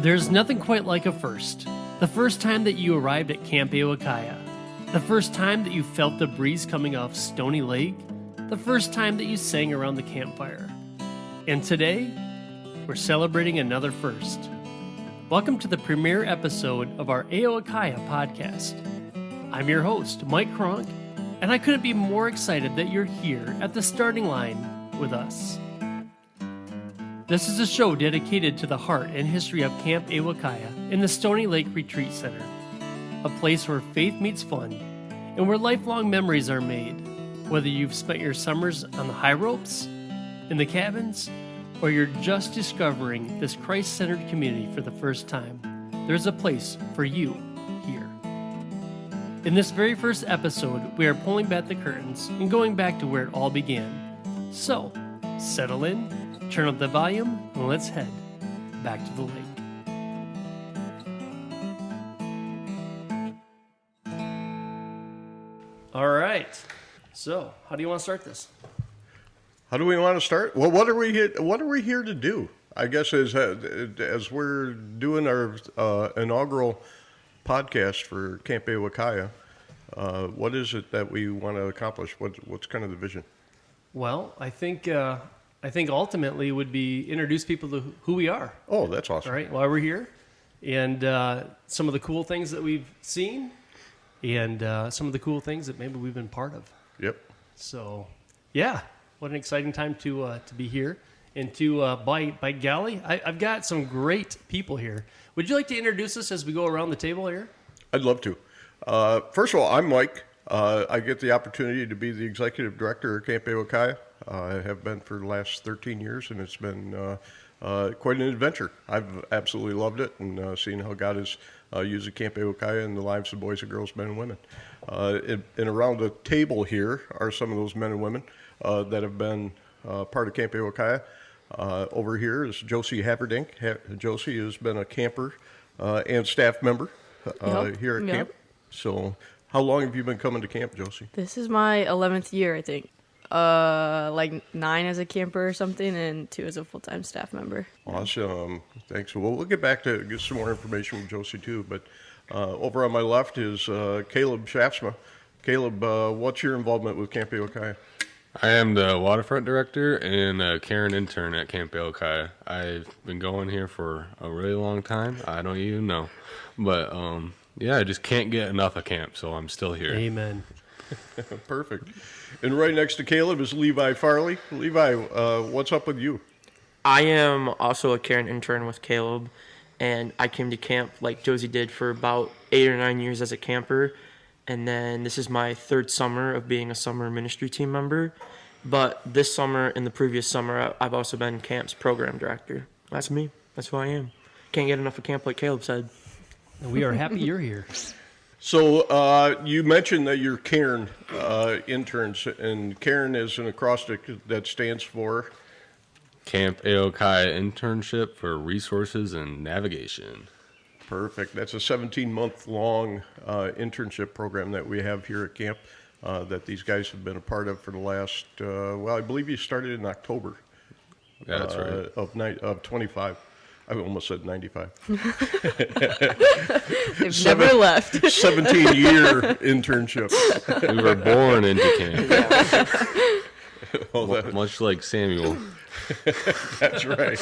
There's nothing quite like a first. The first time that you arrived at Camp Ao-Wa-Kiya. The first time that you felt the breeze coming off Stony Lake. The first time that you sang around the campfire. And today, we're celebrating another first. Welcome to the premiere episode of our Ao-Wa-Kiya podcast. I'm your host, Mike Kronk, and I couldn't be more excited that you're here at the starting line with us. This is a show dedicated to the heart and history of Camp Ao-Wa-Kiya in the Stony Lake Retreat Center, a place where faith meets fun and where lifelong memories are made. Whether you've spent your summers on the high ropes, in the cabins, or you're just discovering this Christ-centered community for the first time, there's a place for you here. In this very first episode, we are pulling back the curtains and going back to where it all began. So, settle in, turn up the volume, and let's head back to the lake. All right. So, how do you want to start this? How do we want to start? Well, what are we here to do? I guess as we're doing our inaugural podcast for Camp Ao-Wa-Kiya, what is it that we want to accomplish? What's kind of the vision? Well, I think ultimately would be introduce people to who we are. Oh, that's awesome. All right, why we're here, and some of the cool things that we've seen, and some of the cool things that maybe we've been part of. Yep. So, yeah, what an exciting time to be here. And by golly, I've got some great people here. Would you like to introduce us as we go around the table here? I'd love to. First of all, I'm Mike. I get the opportunity to be the executive director of Camp Ao-Wa-Kiya. I have been for the last 13 years, and it's been quite an adventure. I've absolutely loved it, and seen how God has used Camp Ao-Wa-Kiya in the lives of boys and girls, men and women. And around the table here are some of those men and women that have been part of Camp Ao-Wa-Kiya. Over here is Josie Haverdink. Josie has been a camper and staff member here at camp. So how long have you been coming to camp, Josie? This is my 11th year, I think. Like 9 as a camper or something, and 2 as a full-time staff member. Awesome. Thanks. Well, we'll get back to get some more information from Josie, too. But over on my left is Caleb Shafsma. Caleb, what's your involvement with Camp Ao-Wa-Kiya? I am the waterfront director and a Karen intern at Camp Ao-Wa-Kiya. I've been going here for a really long time. I don't even know. But, yeah, I just can't get enough of camp, so I'm still here. Amen. Perfect. And right next to Caleb is Levi Farley. Levi, what's up with you? I am also a Karen intern with Caleb, and I came to camp like Josie did for about 8 or 9 years as a camper. And then this is my 3rd summer of being a summer ministry team member. But this summer and the previous summer, I've also been camp's program director. That's me. That's who I am. Can't get enough of camp, like Caleb said. And we are happy you're here. So you mentioned that you're Karen interns, and Karen is an acrostic that stands for? Camp Ao-Wa-Kiya Internship for Resources and Navigation. Perfect. That's a 17-month-long internship program that we have here at camp that these guys have been a part of for the last, I believe you started in October. Yeah, that's right. Of 25. I almost said 95. They've never left. 17-year internship. We were born into camp. Well, Much like Samuel. That's right.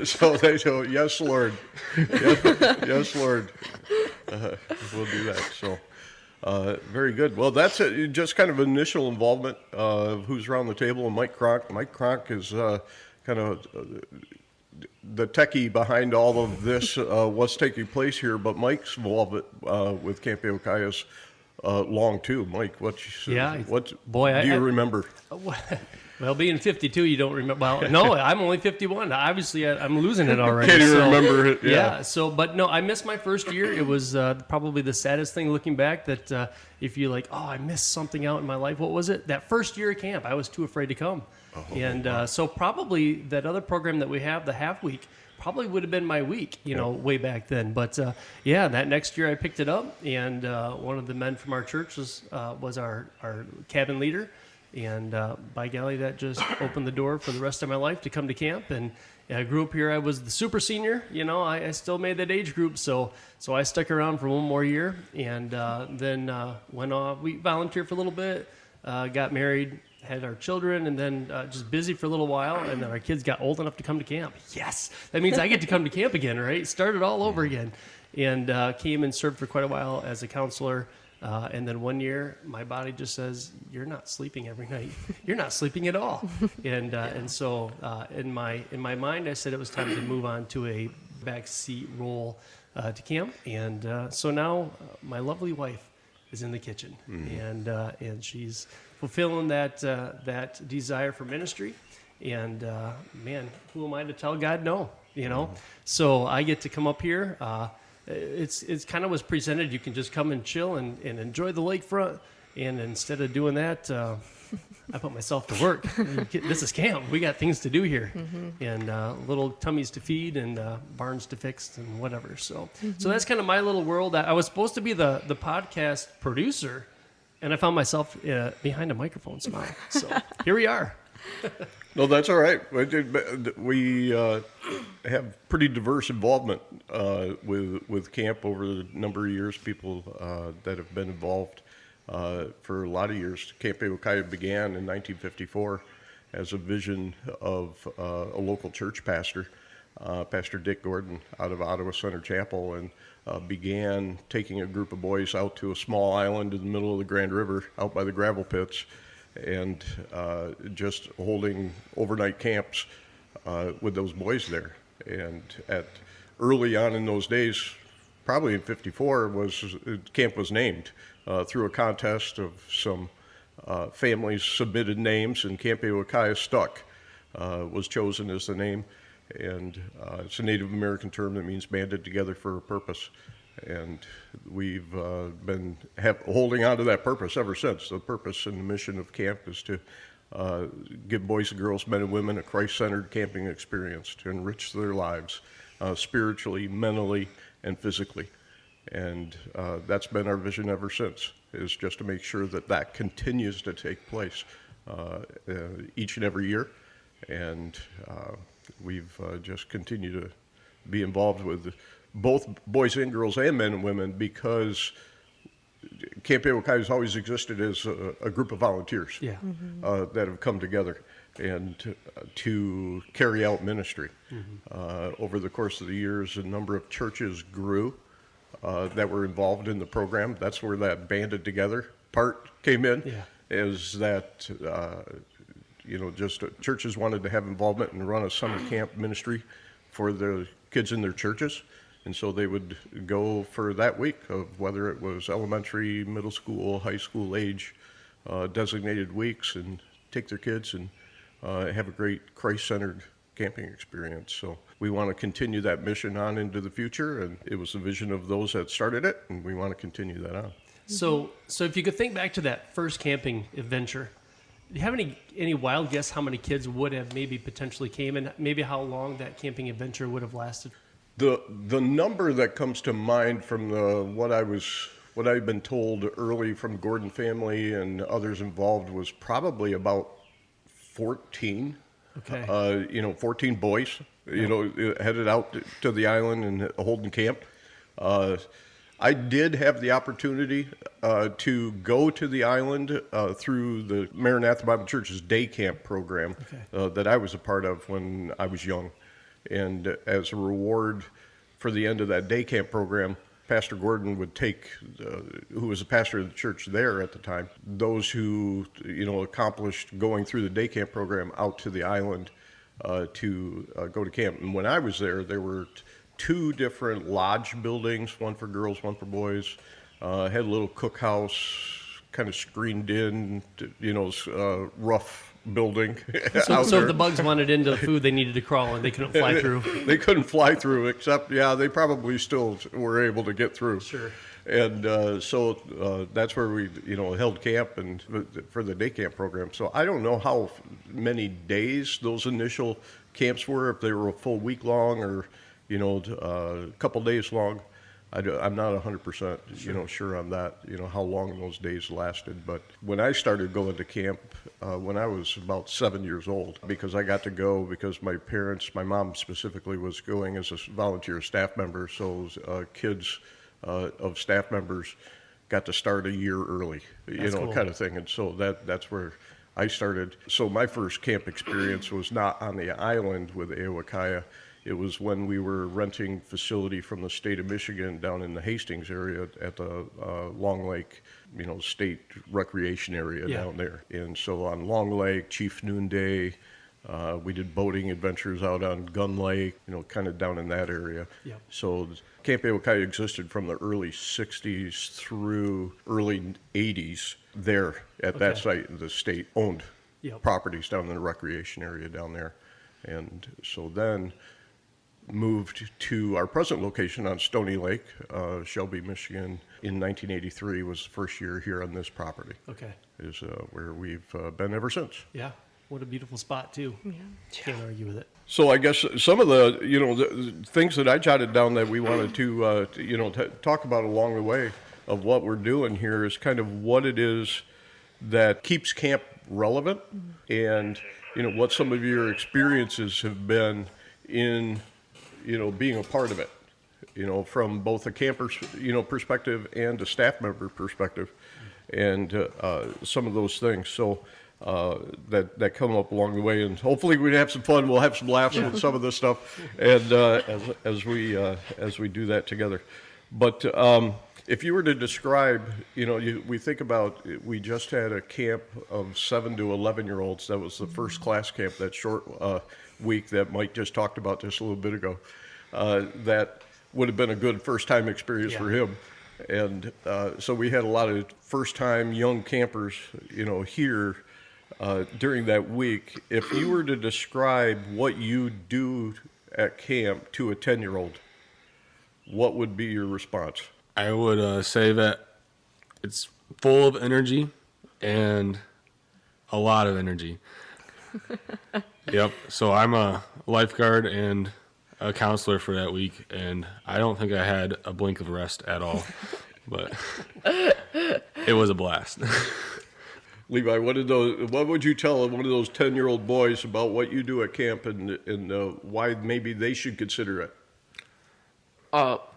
So they go, yes, Lord. Yes, Lord. We'll do that. So, very good. Well, that's just kind of initial involvement of who's around the table. And Mike Kronk. Mike Kronk is kind of the techie behind all of this, what's taking place here. But Mike's involvement with Camp Ao-Kiya is long, too. Mike, what do you remember? Well, being 52, you don't remember. Well, no, I'm only 51. Obviously, I'm losing it already. Can't even remember it. Yeah. But no, I missed my first year. It was probably the saddest thing looking back. That if you like, I missed something out in my life. What was it? That first year of camp, I was too afraid to come. So probably that other program that we have, the half week, probably would have been my week, way back then. But that next year I picked it up, and one of the men from our church was our cabin leader. And by golly, that just opened the door for the rest of my life to come to camp. And I grew up here. I was the super senior. I still made that age group. So I stuck around for one more year. And then went off. We volunteered for a little bit, got married, had our children, and then just busy for a little while. And then our kids got old enough to come to camp. Yes. That means I get to come to camp again, right? Started all over again. And came and served for quite a while as a counselor. And then one year, my body just says, "You're not sleeping every night. You're not sleeping at all." And so in my mind, I said it was time to move on to a backseat role to camp. And so now my lovely wife is in the kitchen, and she's fulfilling that desire for ministry. And man, who am I to tell God no? So I get to come up here. It's kind of was presented. You can just come and chill and enjoy the lakefront. And instead of doing that, I put myself to work. This is camp. We got things to do here, and little tummies to feed and barns to fix and whatever. So that's kind of my little world. I was supposed to be the podcast producer, and I found myself behind a microphone somehow. So here we are. No, that's all right. We have pretty diverse involvement with camp over the number of years. People that have been involved for a lot of years. Camp Ao-Wa-Kiya began in 1954 as a vision of a local church pastor, Pastor Dick Gordon, out of Ottawa Center Chapel, and began taking a group of boys out to a small island in the middle of the Grand River, out by the gravel pits, and just holding overnight camps with those boys there. And early on in those days, probably in '54, camp was named through a contest of some families submitted names, and Camp Ao-Wa-Kiya stuck, was chosen as the name. And it's a Native American term that means banded together for a purpose. And we've been holding on to that purpose ever since. The purpose and the mission of camp is to give boys and girls, men and women, a Christ-centered camping experience to enrich their lives spiritually, mentally, and physically. And that's been our vision ever since, is just to make sure that continues to take place each and every year. And we've just continued to be involved with both boys and girls and men and women, because Camp Ao-Wa-Kiya has always existed as a group of volunteers that have come together and to carry out ministry. Over the course of the years, a number of churches grew that were involved in the program. That's where that banded together part came in, is that just churches wanted to have involvement and run a summer camp ministry for the kids in their churches. And so they would go for that week, of whether it was elementary, middle school, high school age, designated weeks, and take their kids and have a great Christ-centered camping experience. So we want to continue that mission on into the future, and it was the vision of those that started it, and we want to continue that on. So if you could think back to that first camping adventure, do you have any wild guess how many kids would have maybe potentially came, and maybe how long that camping adventure would have lasted? The number that comes to mind from what I've been told early from the Gordon family and others involved was probably about 14. Okay. 14 boys, headed out to the island and holding camp. I did have the opportunity to go to the island through the Maranatha Bible Church's day camp program that I was a part of when I was young. And as a reward for the end of that day camp program, Pastor Gordon would take, who was the pastor of the church there at the time, those who, accomplished going through the day camp program out to the island to go to camp. And when I was there were two different lodge buildings, one for girls, one for boys. Had a little cookhouse, kind of screened in, rough building. So if the bugs wanted into the food, they needed to crawl and they couldn't fly through. They couldn't fly through, except, they probably still were able to get through. Sure. And so that's where we, held camp and for the day camp program. So I don't know how many days those initial camps were, if they were a full week long or, a couple days long. I'm not 100%, sure on that, how long those days lasted. But when I started going to camp, when I was about 7 years old, because I got to go because my mom specifically was going as a volunteer staff member, so kids of staff members got to start a year early, Cool. kind of thing. And so that's where I started. So my first camp experience was not on the island with Ao-Wa-Kiya. It was when we were renting facility from the state of Michigan down in the Hastings area at the Long Lake, state recreation area down there. And so on Long Lake, Chief Noonday, we did boating adventures out on Gun Lake, kind of down in that area. Yeah. So Camp Ao-Wa-Kiya existed from the early 60s through early 80s there at that site. The state owned properties down in the recreation area down there. And so then moved to our present location on Stony Lake, Shelby, Michigan, in 1983 was the first year here on this property. Okay. Is where we've been ever since. Yeah. What a beautiful spot, too. Yeah. Can't argue with it. So I guess some of the things that I jotted down that we wanted to talk about along the way of what we're doing here is kind of what it is that keeps camp relevant, and what some of your experiences have been in being a part of it, from both a camper's perspective and a staff member perspective, and some of those things. So that come up along the way, and hopefully we have some fun. We'll have some laughs with some of this stuff, and as we do that together. But if you were to describe, we think about, we just had a camp of 7 to 11-year-olds. That was the first class camp, that short week that Mike just talked about just a little bit ago. That would have been a good first-time experience for him. And so we had a lot of first-time young campers, here during that week. If you were to describe what you do at camp to a 10-year-old, what would be your response? I would say that it's full of energy and a lot of energy. Yep. So I'm a lifeguard and a counselor for that week, and I don't think I had a blink of rest at all, but it was a blast. Levi, what would you tell one of those 10-year-old boys about what you do at camp and why maybe they should consider it?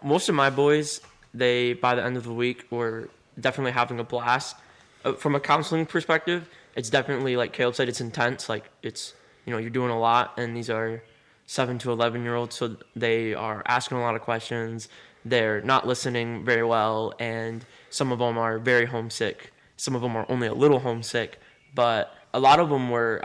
Most of my boys, they, by the end of the week, were definitely having a blast. From a counseling perspective, it's definitely, like Caleb said, it's intense. Like, it's, you're doing a lot, and these are 7 to 11-year-olds, so they are asking a lot of questions. They're not listening very well, and some of them are very homesick. Some of them are only a little homesick, but a lot of them were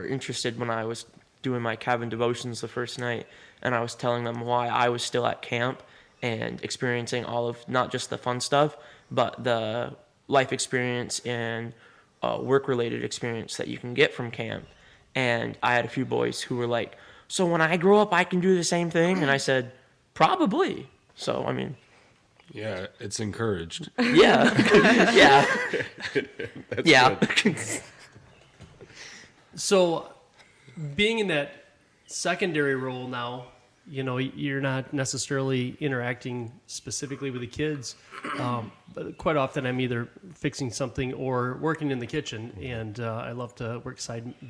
interested when I was doing my cabin devotions the first night, and I was telling them why I was still at camp and experiencing all of not just the fun stuff, but the life experience and work-related experience that you can get from camp. And I had a few boys who were like, so when I grow up, I can do the same thing? And I said, probably. So, I mean... Yeah, it's encouraged. Yeah. Yeah. Yeah. So, being in that secondary role now, you're not necessarily interacting specifically with the kids, but quite often I'm either fixing something or working in the kitchen, and I love to work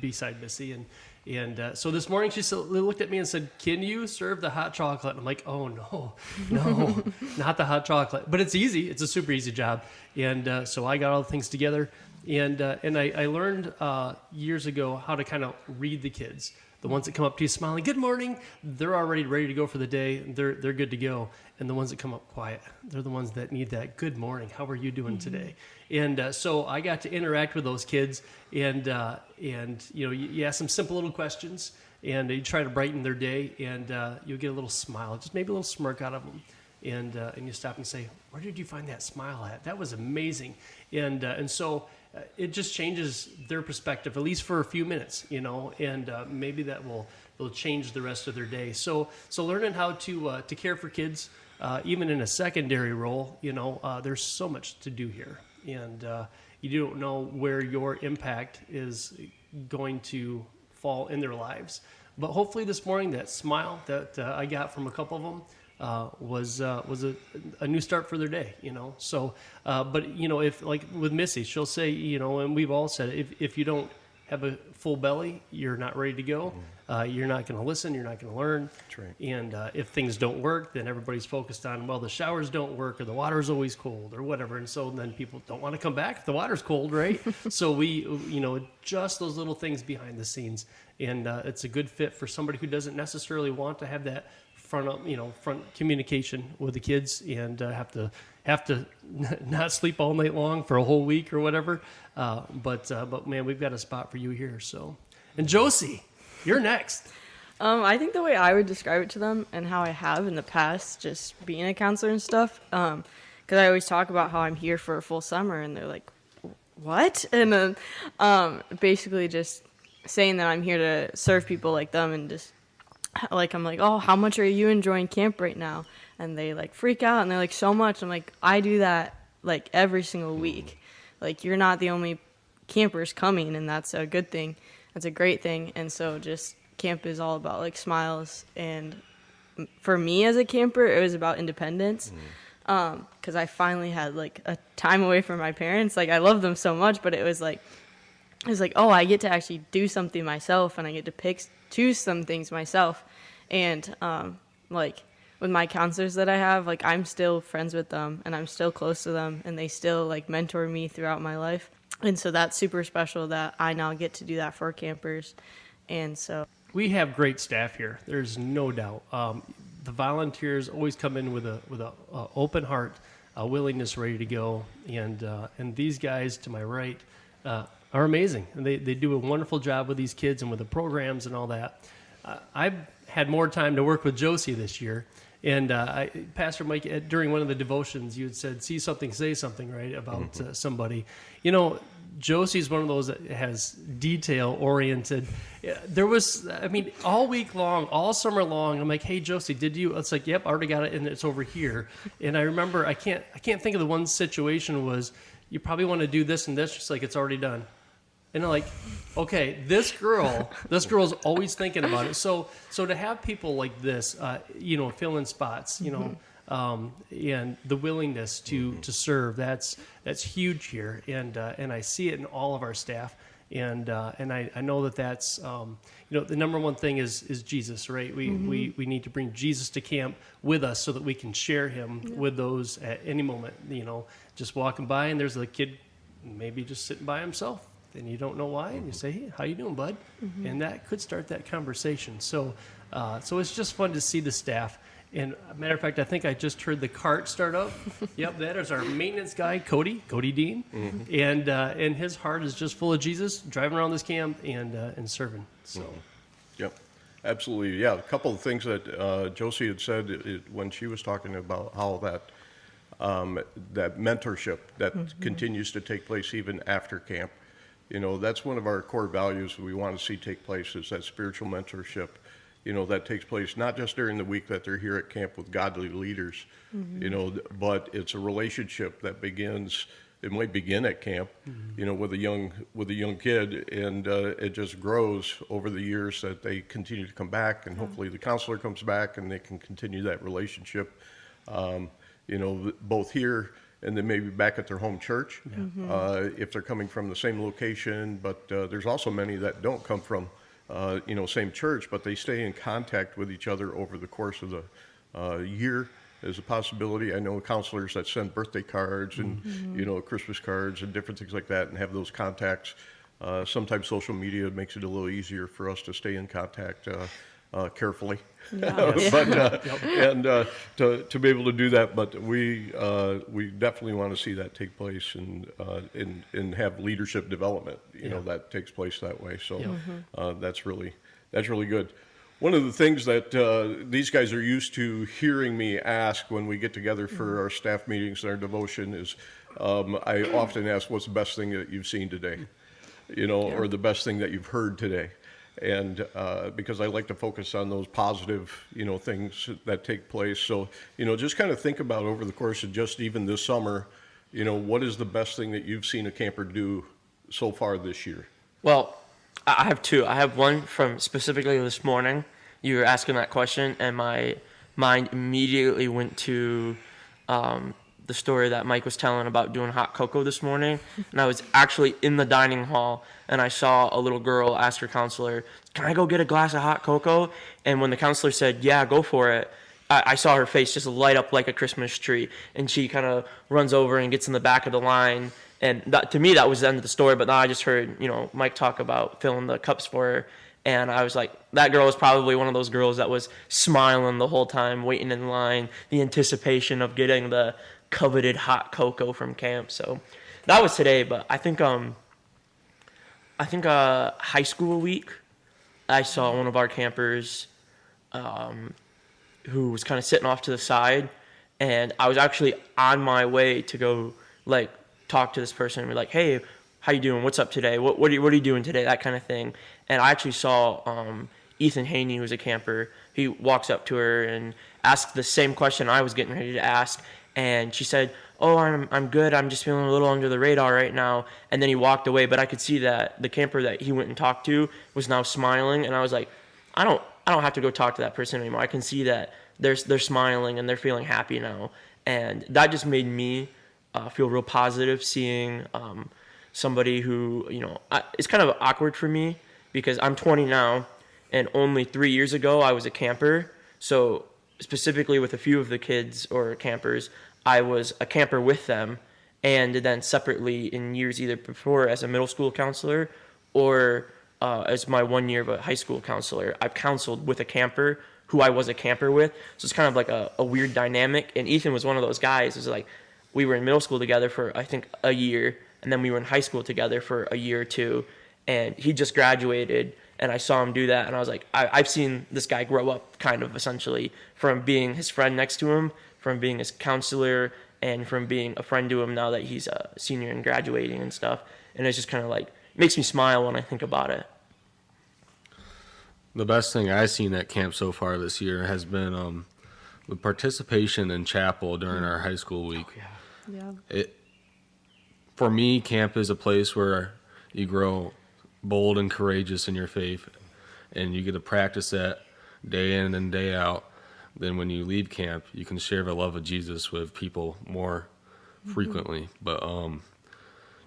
beside Missy. And so this morning she looked at me and said, "Can you serve the hot chocolate?" And I'm like, "Oh no, not the hot chocolate." But it's easy; it's a super easy job. And so I got all the things together, and I learned years ago how to kind of read the kids. The ones that come up to you smiling, "Good morning," they're already ready to go for the day. They're good to go. And the ones that come up quiet, they're the ones that need that "Good morning, how are you doing today?" And so I got to interact with those kids, and you ask them simple little questions, and you try to brighten their day, and you'll get a little smile, just maybe a little smirk out of them, and you stop and say, "Where did you find that smile at? That was amazing." And so it just changes their perspective, at least for a few minutes, and maybe that will change the rest of their day. So learning how to care for kids, even in a secondary role, there's so much to do here, and you don't know where your impact is going to fall in their lives. But hopefully this morning, that smile that I got from a couple of them was a new start for their day, you know. So, but you know, if like with Missy, she'll say, you know, and we've all said it, if you don't have a full belly, you're not ready to go. You're not going to listen. You're not going to learn. That's right. And if things don't work, then everybody's focused on, well, the showers don't work or the water's always cold or whatever. And so then people don't want to come back if the water's cold, right? So we, you know, just those little things behind the scenes. And it's a good fit for somebody who doesn't necessarily want to have that front communication with the kids and have to not sleep all night long for a whole week or whatever. But man, we've got a spot for you here. So, and Josie, you're next. I think the way I would describe it to them and how I have in the past, just being a counselor and stuff, because I always talk about how I'm here for a full summer, and they're like, what? And then basically just saying that I'm here to serve people like them, and just like, I'm like, oh, how much are you enjoying camp right now? And they like freak out, and they're like, so much. I'm like, I do that like every single week. Like, you're not the only campers coming, and that's a good thing. That's a great thing. And so just camp is all about like smiles. And for me as a camper, it was about independence. Because I finally had like a time away from my parents. Like, I love them so much, but it was like, oh, I get to actually do something myself, and I get to choose some things myself. And like with my counselors that I have, like, I'm still friends with them, and I'm still close to them, and they still like mentor me throughout my life. And so that's super special that I now get to do that for campers. And so We have great staff here. There's no doubt. The volunteers always come in with a open heart, a willingness, ready to go, and these guys to my right are amazing. And they do a wonderful job with these kids and with the programs and all that. I've had more time to work with Josie this year. And Pastor Mike, during one of the devotions, you had said, see something, say something, right, about somebody. You know, Josie's one of those that has detail-oriented. There was, I mean, all week long, all summer long, I'm like, hey, Josie, did you? It's like, yep, I already got it, and it's over here. And I remember, I can't think of the one situation was, you probably want to do this and this, just like it's already done. And I'm like, okay, this girl's always thinking about it. So to have people like this, fill in spots, and the willingness to serve, that's huge here. And I see it in all of our staff. And I know that's, the number one thing is Jesus, right? We need to bring Jesus to camp with us so that we can share him with those at any moment, just walking by and there's a kid maybe just sitting by himself. And you don't know why, and you say, hey, how you doing, bud? And that could start that conversation. So it's just fun to see the staff. And a matter of fact, I think I just heard the cart start up. Yep, that is our maintenance guy, Cody Dean. And his heart is just full of Jesus, driving around this camp and serving. So, Yep, absolutely. Yeah, a couple of things that Josie had said when she was talking about how that mentorship that continues to take place even after camp. That's one of our core values we want to see take place is that spiritual mentorship, that takes place not just during the week that they're here at camp with godly leaders, but it's a relationship that begins, it might begin at camp, with a young kid, and it just grows over the years that they continue to come back, and hopefully the counselor comes back and they can continue that relationship, both here and then maybe back at their home church, if they're coming from the same location. But there's also many that don't come from, same church, but they stay in contact with each other over the course of the year as a possibility. I know counselors that send birthday cards and, Christmas cards and different things like that and have those contacts. Sometimes social media makes it a little easier for us to stay in contact carefully. And to be able to do that, but we definitely want to see that take place and have leadership development. That takes place that way. So that's really good. One of the things that these guys are used to hearing me ask when we get together for our staff meetings and our devotion is, I often ask, "What's the best thing that you've seen today?" Or the best thing that you've heard today. And because I like to focus on those positive, things that take place. So, just kind of think about over the course of just even this summer, what is the best thing that you've seen a camper do so far this year? Well, I have two. I have one from specifically this morning. You were asking that question, and my mind immediately went to the story that Mike was telling about doing hot cocoa this morning. And I was actually in the dining hall, and I saw a little girl ask her counselor, "Can I go get a glass of hot cocoa?" And when the counselor said, "Yeah, go for it," I saw her face just light up like a Christmas tree. And she kind of runs over and gets in the back of the line. And to me, that was the end of the story. But now I just heard, Mike talk about filling the cups for her. And I was like, that girl was probably one of those girls that was smiling the whole time, waiting in line, the anticipation of getting the coveted hot cocoa from camp. So that was today. But I think high school week, I saw one of our campers who was kind of sitting off to the side, and I was actually on my way to go talk to this person and be like, "Hey, how you doing? What's up today? What are you doing today?" That kind of thing. And I actually saw Ethan Haney, who's a camper. He walks up to her and asks the same question I was getting ready to ask, and she said, "Oh, I'm good. I'm just feeling a little under the radar right now." And then he walked away, but I could see that the camper that he went and talked to was now smiling, and I was like, I don't have to go talk to that person anymore. I can see that they're smiling and they're feeling happy now, and that just made me feel real positive seeing somebody who, it's kind of awkward for me because I'm 20 now, and only 3 years ago I was a camper. So specifically with a few of the kids or campers, I was a camper with them, and then separately in years either before as a middle school counselor or as my 1 year of a high school counselor, I've counseled with a camper who I was a camper with. So it's kind of like a weird dynamic. And Ethan was one of those guys. It was like we were in middle school together for, I think, a year, and then we were in high school together for a year or two. And he just graduated, and I saw him do that, and I was like, I've seen this guy grow up kind of essentially from being his friend next to him, from being his counselor, and from being a friend to him now that he's a senior and graduating and stuff. And it's just kind of like, makes me smile when I think about it. The best thing I've seen at camp so far this year has been the participation in chapel during our high school week. Yeah. For me, camp is a place where you grow bold and courageous in your faith, and you get to practice that day in and day out. Then when you leave camp, you can share the love of Jesus with people more frequently. But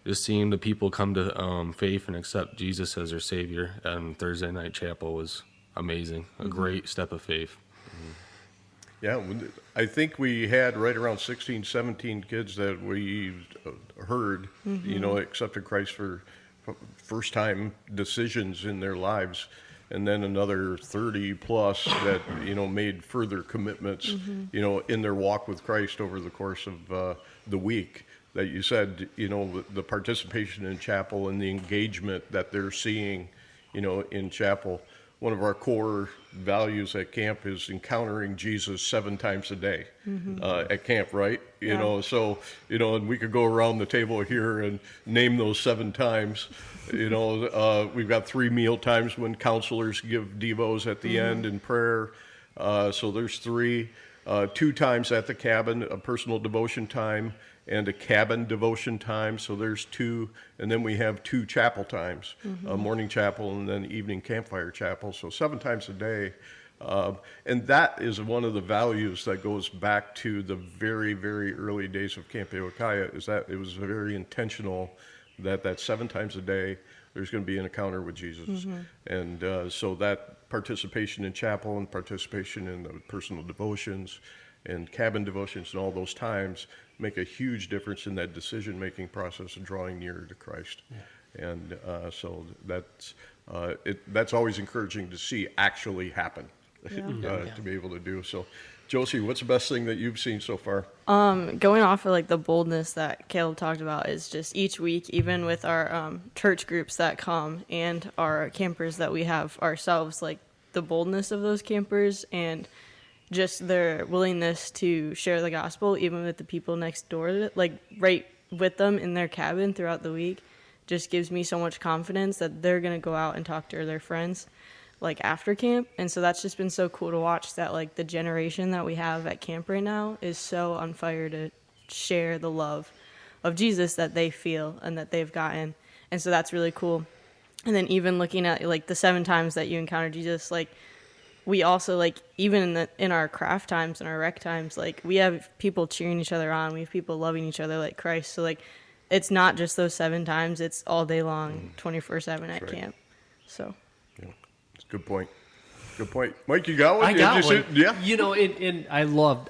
just seeing the people come to faith and accept Jesus as their Savior on Thursday night chapel was amazing. A great step of faith. Yeah, I think we had right around 16, 17 kids that we heard, accepted Christ for first-time decisions in their lives, and then another 30 plus that, made further commitments, in their walk with Christ over the course of the week. That you said, the participation in chapel and the engagement that they're seeing, in chapel. One of our core values at camp is encountering Jesus 7 times a day at camp, right? And we could go around the table here and name those 7 times. We've got 3 meal times when counselors give devos at the end in prayer. So there's 3. 2 times at the cabin, a personal devotion time, and a cabin devotion time. So there's 2, and then we have 2 chapel times, morning chapel and then evening campfire chapel. So 7 times a day. And that is one of the values that goes back to the very, very early days of Camp Ao-Wa-Kiya, is that it was very intentional that 7 times a day there's going to be an encounter with Jesus. And so that participation in chapel and participation in the personal devotions and cabin devotions and all those times make a huge difference in that decision-making process of drawing nearer to Christ. And so that's always encouraging to see actually happen, to be able to do. So, Josie, what's the best thing that you've seen so far? Going off of the boldness that Caleb talked about is just each week, even with our church groups that come and our campers that we have ourselves, the boldness of those campers and just their willingness to share the gospel, even with the people next door, right with them in their cabin throughout the week, just gives me so much confidence that they're going to go out and talk to their friends, after camp. And so that's just been so cool to watch that, the generation that we have at camp right now is so on fire to share the love of Jesus that they feel and that they've gotten. And so that's really cool. And then even looking at, the 7 times that you encounter Jesus, we also, like, even in our craft times and our rec times, like, we have people cheering each other on. We have people loving each other like Christ. So, like, it's not just those 7 times. It's all day long, 24/7 at camp. So. Yeah, that's a good point. Good point. Mike, you got one? I got one. Yeah. You know, and I loved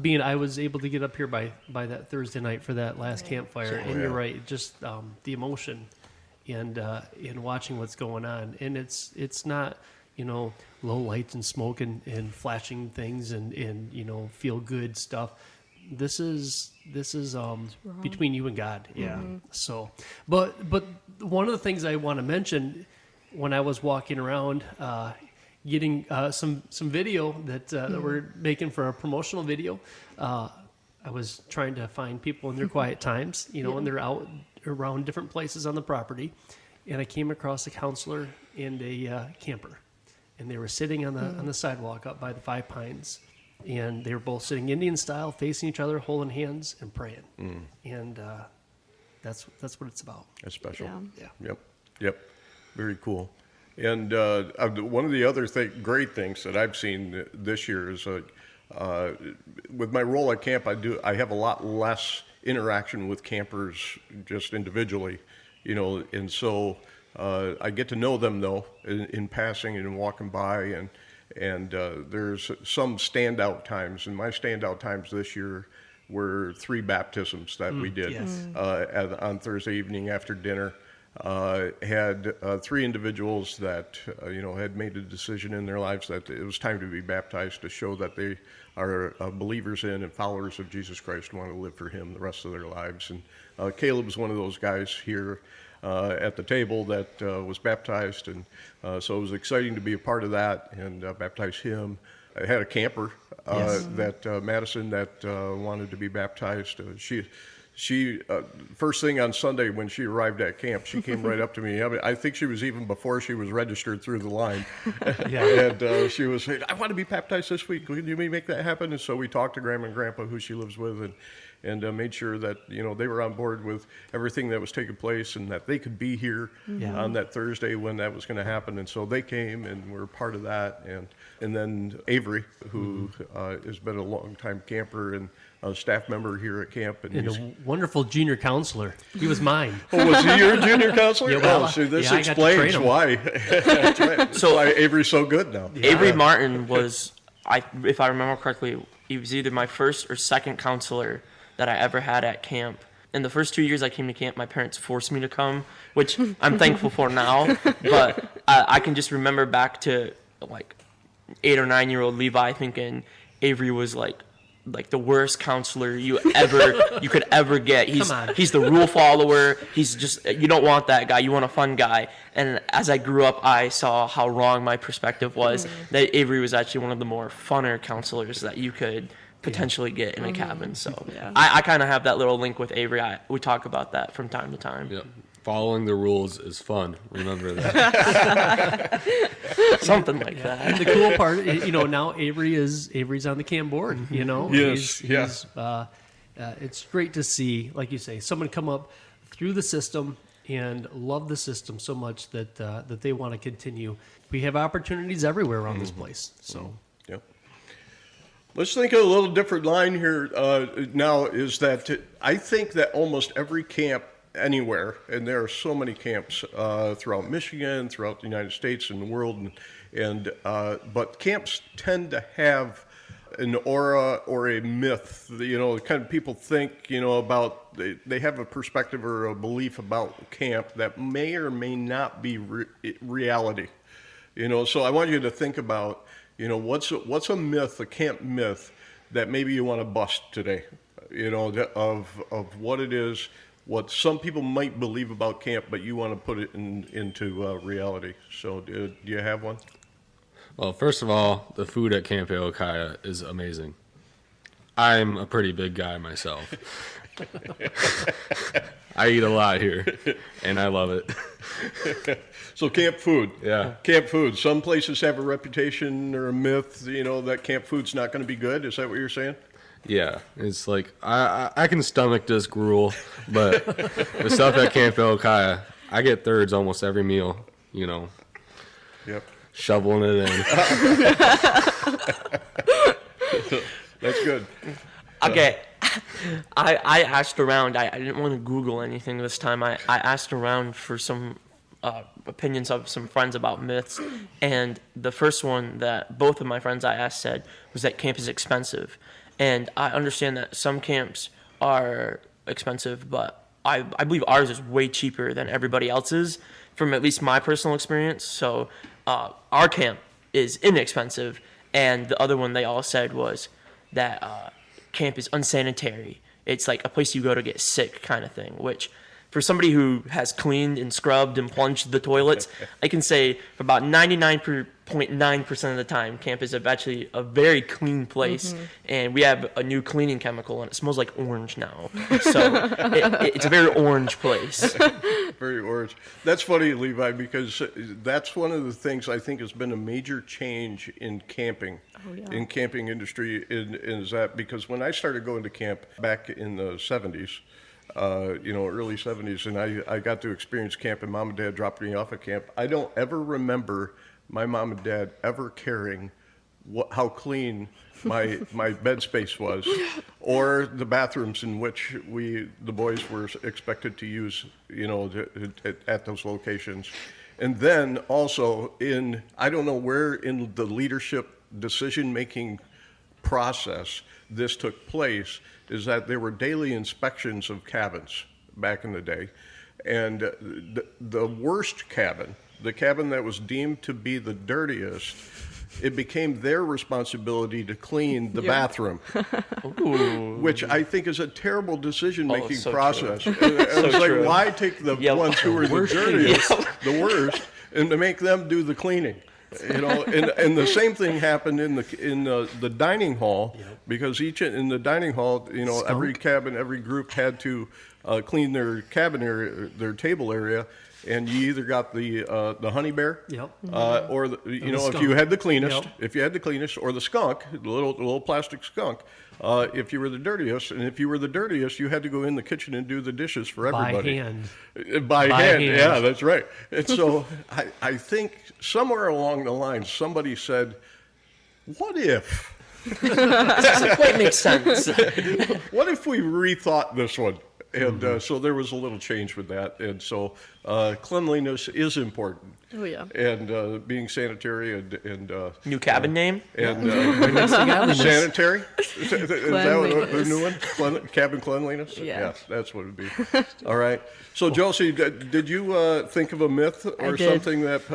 being. I was able to get up here by that Thursday night for that last campfire. And you're right, just the emotion and watching what's going on. And it's not, you know, low lights and smoke and flashing things and you know, feel good stuff. This is between you and God. Yeah. So, but one of the things I want to mention when I was walking around, getting some video that we're making for a promotional video, I was trying to find people in their quiet times, you know, and they're out around different places on the property, and I came across a counselor and a camper, and they were sitting on the sidewalk up by the 5 Pines, and they were both sitting Indian style, facing each other, holding hands and praying, and that's what it's about. That's special. Yeah. Yep. Very cool. And one of the other great things that I've seen this year is with my role at camp, I have a lot less interaction with campers just individually, you know, and so I get to know them though in passing and walking by, and there's some standout times, and my standout times this year were 3 baptisms that we did on Thursday evening after dinner. Had 3 individuals that you know, had made a decision in their lives that it was time to be baptized, to show that they are believers in and followers of Jesus Christ, want to live for Him the rest of their lives. And Caleb's one of those guys here at the table that was baptized, and so it was exciting to be a part of that and baptize him. I had a camper that Madison that wanted to be baptized. She first thing on Sunday when she arrived at camp, she came right up to me. I think she was even before she was registered through the line. And she was saying, I want to be baptized this week. Can you make that happen? And so we talked to Grandma and Grandpa, who she lives with, and made sure that, you know, they were on board with everything that was taking place and that they could be here on that Thursday when that was going to happen. And so they came and were part of that. And then Avery, who has been a long-time camper and a staff member here at camp. And a wonderful junior counselor. He was mine. Oh, was he your junior counselor? Yeah, well, so this I got to explains train him. why. That's right. So why Avery's so good now. Avery Martin was, if I remember correctly, he was either my first or second counselor that I ever had at camp. In the first 2 years I came to camp, my parents forced me to come, which I'm thankful for now. But I can just remember back to like 8 or 9-year-old Levi thinking Avery was like the worst counselor you could ever get. He's the rule follower. He's just, you don't want that guy. You want a fun guy. And as I grew up, I saw how wrong my perspective was. That Avery was actually one of the more funner counselors that you could potentially get in a cabin. So I kind of have that little link with Avery. We talk about that from time to time. Yep. Following the rules is fun. Remember that. Something like that. And the cool part, you know, now Avery's on the camp board, you know. Yes, It's great to see, like you say, someone come up through the system and love the system so much that they want to continue. We have opportunities everywhere around this place. So, Yep. Let's think of a little different line here now, is that I think that almost every camp anywhere, and there are so many camps throughout Michigan, throughout the United States and the world, but camps tend to have an aura or a myth, you know, kind of people think, you know, about, they have a perspective or a belief about camp that may or may not be reality, you know. So I want you to think about, you know, what's a myth, a camp myth that maybe you want to bust today, you know, of what it is, what some people might believe about camp, but you want to put it into reality. So do you have one? Well, first of all, the food at Camp Ao-Wa-Kiya is amazing. I'm a pretty big guy myself. I eat a lot here, and I love it. So camp food. Yeah. Camp food. Some places have a reputation or a myth, you know, that camp food's not going to be good. Is that what you're saying? Yeah, it's like I can stomach this gruel, but the stuff at Camp Ao-Wa-Kiya, I get thirds almost every meal, you know. Yep. shoveling it in. That's good. Okay. I asked around. I didn't want to Google anything this time. I asked around for some opinions of some friends about myths. And the first one that both of my friends I asked said was that camp is expensive. And I understand that some camps are expensive, but I believe ours is way cheaper than everybody else's from at least my personal experience. So our camp is inexpensive. And the other one they all said was that camp is unsanitary. It's like a place you go to get sick kind of thing, which for somebody who has cleaned and scrubbed and plunged the toilets, I can say for about 99.9% of the time, camp is actually a very clean place. And we have a new cleaning chemical, and it smells like orange now. So it's a very orange place. Very orange. That's funny, Levi, because that's one of the things I think has been a major change in camping, in camping industry, is that because when I started going to camp back in the 70s, early 70s, and I got to experience camp, and Mom and Dad dropped me off at camp. I don't ever remember my mom and dad ever caring how clean my bed space was, or the bathrooms in which the boys were expected to use, at those locations. And then also I don't know where in the leadership decision-making process this took place, is that there were daily inspections of cabins back in the day. And the worst cabin, the cabin that was deemed to be the dirtiest, it became their responsibility to clean the bathroom, which I think is a terrible decision-making process. True. I was like, why take the ones who are the dirtiest, the worst, and to make them do the cleaning? And the same thing happened in the dining hall, because in the dining hall, every cabin, every group had to clean their cabin area, their table area, and you either got the honey bear, or if you had the cleanest, or the skunk, the little plastic skunk. If you were the dirtiest, and if you were the dirtiest, you had to go in the kitchen and do the dishes for everybody. By hand. Yeah, that's right. And so I think somewhere along the line, somebody said, what if? Doesn't quite make sense. What if we rethought this one? And so there was a little change with that. And so cleanliness is important. Oh, yeah. And being sanitary and New cabin name? And sanitary? Is that the new one? Cabin cleanliness? Yeah. That's what it would be. All right. So, Josie, did you think of a myth or something that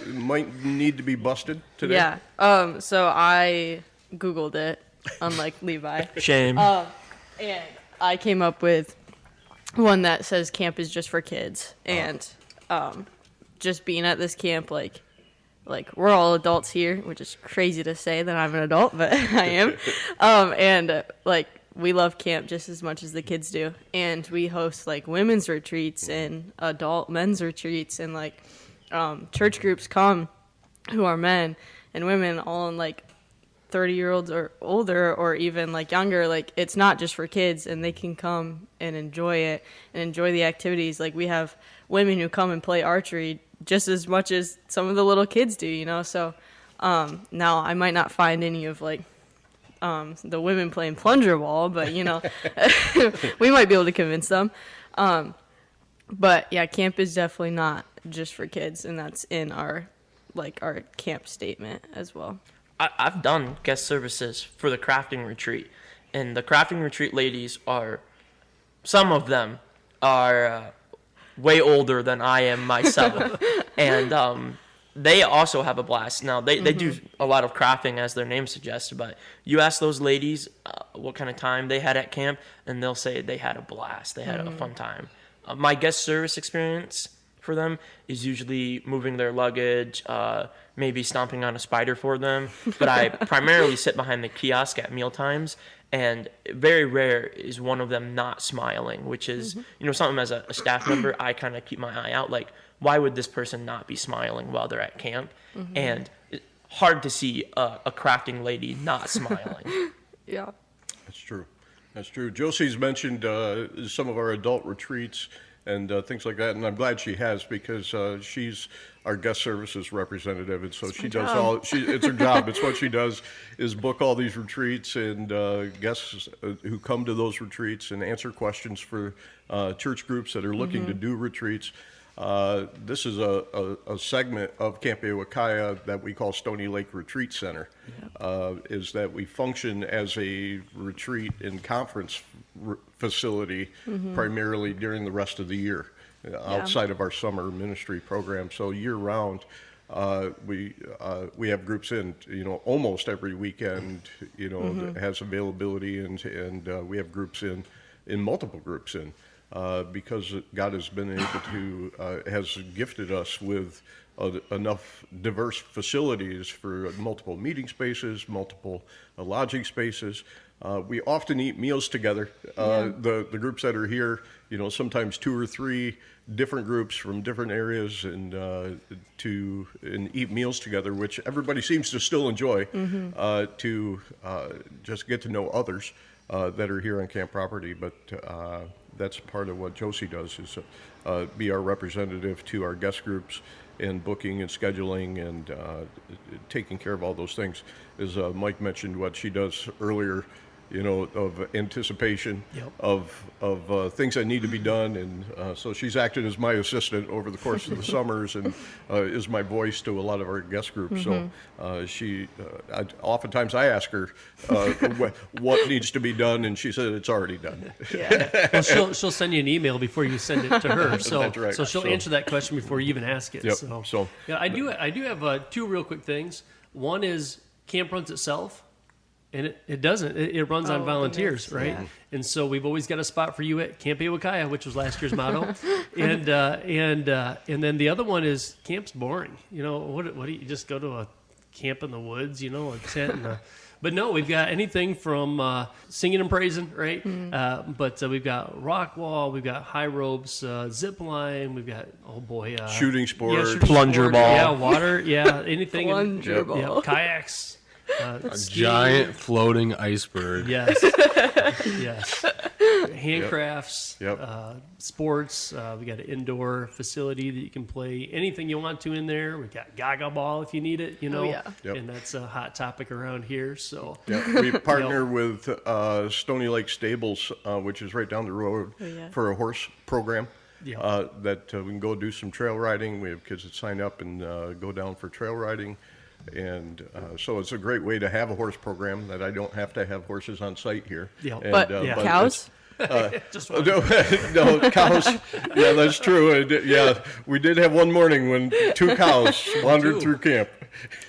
might need to be busted today? Yeah. So I Googled it, unlike Levi. Shame. And I came up with one that says camp is just for kids. And just being at this camp, like we're all adults here, which is crazy to say that I'm an adult, but I am. And we love camp just as much as the kids do. And we host women's retreats and adult men's retreats, and church groups come who are men and women, all in 30-year-olds or older, or even younger. It's not just for kids, and they can come and enjoy it and enjoy the activities. We have women who come and play archery just as much as some of the little kids do, so now I might not find any of the women playing plunger ball, but we might be able to convince them. But yeah, camp is definitely not just for kids, and that's in our our camp statement as well. I've done guest services for the crafting retreat, and the crafting retreat ladies some of them are way older than I am myself, and they also have a blast. Now, they do a lot of crafting, as their name suggests, but you ask those ladies what kind of time they had at camp, and they'll say they had a blast. They had a fun time. My guest service experience for them is usually moving their luggage, maybe stomping on a spider for them. But I primarily sit behind the kiosk at mealtimes, and very rare is one of them not smiling, which is, something as a staff member, I kind of keep my eye out. Why would this person not be smiling while they're at camp? And it's hard to see a crafting lady not smiling. Yeah. That's true. Josie's mentioned some of our adult retreats, and things like that. And I'm glad she has, because she's our guest services representative, and so she does all. It's her job. It's what she does, is book all these retreats and guests who come to those retreats and answer questions for church groups that are looking to do retreats. This is a segment of Camp Ao-Wa-Kiya that we call Stony Lake Retreat Center. Is that we function as a retreat and conference facility primarily during the rest of the year, outside of our summer ministry program. So year round, we have groups in, almost every weekend, that has availability, and we have groups in multiple groups in. Because God has been able to, has gifted us with enough diverse facilities for multiple meeting spaces, multiple lodging spaces. We often eat meals together. The groups that are here, sometimes 2 or 3 different groups from different areas, and eat meals together, which everybody seems to still enjoy, to just get to know others that are here on camp property. But that's part of what Josie does, is be our representative to our guest groups, and booking and scheduling and taking care of all those things. As Mike mentioned, what she does earlier, of anticipation of things that need to be done, and so she's acted as my assistant over the course of the summers, and is my voice to a lot of our guest groups. So oftentimes I ask her what needs to be done, and she said it's already done. Well, she'll send you an email before you send it to her. So That's right. So she'll answer that question before you even ask it. Yep. So yeah, I do have 2 real quick things. One is camp runs itself. And it doesn't. It runs on volunteers, right? Yeah. And so we've always got a spot for you at Camp Ao-Wa-Kiya, which was last year's motto. And then the other one is camp's boring. What do you just go to a camp in the woods? A tent and But no, we've got anything from singing and praising, right? But we've got rock wall, we've got high ropes, zip line, we've got shooting sports, plunger ball, water, anything, plunger ball, kayaks. A giant floating iceberg. Yes. Handcrafts, sports. We got an indoor facility that you can play anything you want to in there. We got Gaga Ball if you need it, and that's a hot topic around here. So we partner with Stony Lake Stables, which is right down the road, for a horse program. That we can go do some trail riding. We have kids that sign up and go down for trail riding. And so it's a great way to have a horse program that I don't have to have horses on site here. And, but cows? Just no, cows. Yeah, that's true. We did have one morning when 2 cows wandered through camp.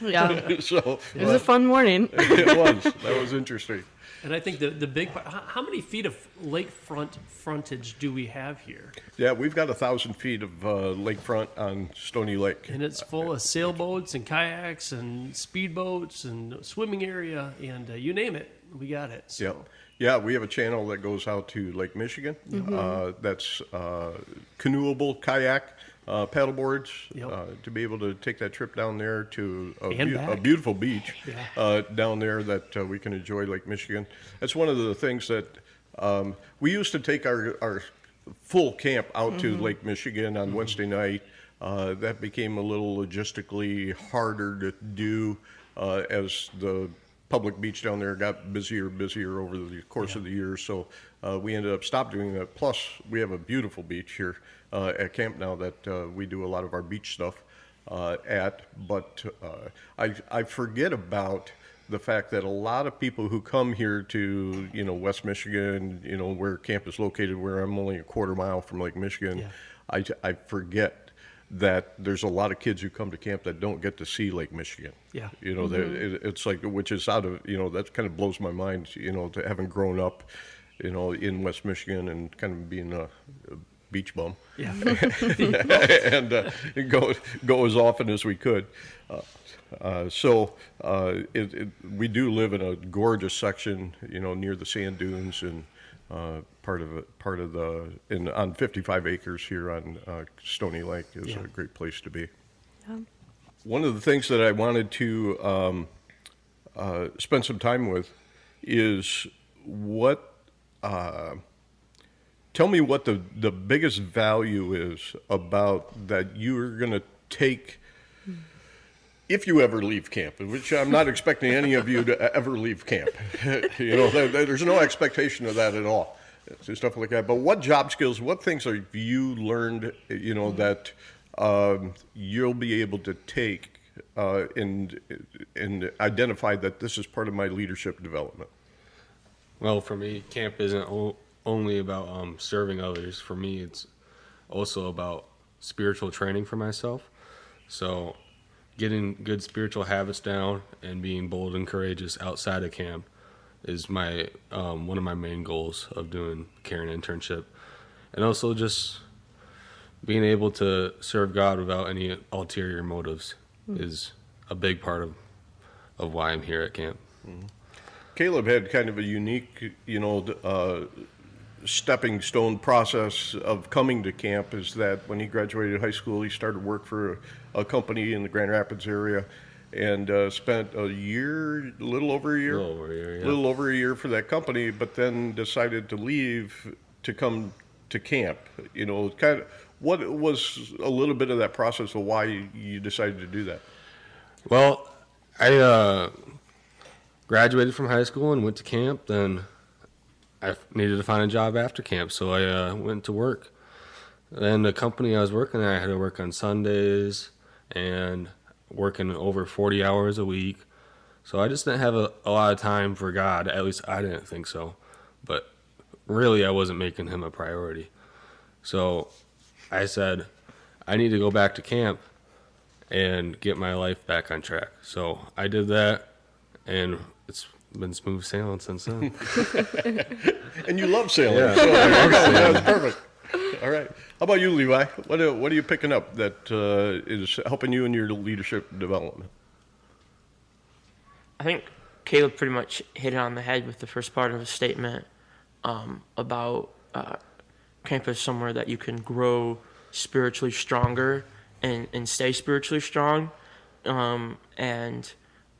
Yeah. So it was a fun morning. It was. That was interesting. And I think the big part, how many feet of lakefront frontage do we have here? Yeah, we've got 1,000 feet of lakefront on Stony Lake. And it's full of sailboats and kayaks and speedboats and swimming area, and you name it, we got it. So. Yeah, we have a channel that goes out to Lake Michigan. That's canoeable, kayak, paddleboards, to be able to take that trip down there to a beautiful beach down there that we can enjoy Lake Michigan. That's one of the things that we used to take our full camp out to Lake Michigan on Wednesday night. That became a little logistically harder to do as the public beach down there got busier over the course of the year. So we ended up stopped doing that. Plus, we have a beautiful beach here at camp now that we do a lot of our beach stuff at. But I forget about the fact that a lot of people who come here to, West Michigan, where camp is located, where I'm only a quarter mile from Lake Michigan, I forget that there's a lot of kids who come to camp that don't get to see Lake Michigan. Yeah. It's like, which is out of, that kind of blows my mind, to having grown up, in West Michigan and kind of being a beach bum. Yeah. and go as often as we could. So we do live in a gorgeous section, near the sand dunes, and on 55 acres here on Stony Lake is a great place to be. Yeah. One of the things that I wanted to spend some time with is what tell me what the biggest value is about that you're going to take if you ever leave camp, which I'm not expecting any of you to ever leave camp. There's no expectation of that at all. So stuff like that. But what job skills, what things have you learned, that you'll be able to take and identify that this is part of my leadership development? Well, for me, camp isn't only about serving others. For me, it's also about spiritual training for myself. So getting good spiritual habits down and being bold and courageous outside of camp is my one of my main goals of doing Caring internship. And also just being able to serve God without any ulterior motives is a big part of why I'm here at camp. Mm-hmm. Caleb had kind of a unique, stepping stone process of coming to camp. Is that when he graduated high school, he started work for a company in the Grand Rapids area, and spent a little over a year for that company, but then decided to leave to come to camp. Kind of what was a little bit of that process of why you decided to do that? Well, I graduated from high school and went to camp. Then I needed to find a job after camp, so I went to work. Then the company I was working at, I had to work on Sundays and working over 40 hours a week. So I just didn't have a lot of time for God. At least I didn't think so. But really, I wasn't making him a priority. So I said, I need to go back to camp and get my life back on track. So I did that, and it's been smooth sailing since then. And you love sailing. Yeah, so that's perfect. All right. How about you, Levi? What are you picking up that is helping you in your leadership development? I think Caleb pretty much hit it on the head with the first part of his statement about camp is somewhere that you can grow spiritually stronger and stay spiritually strong. And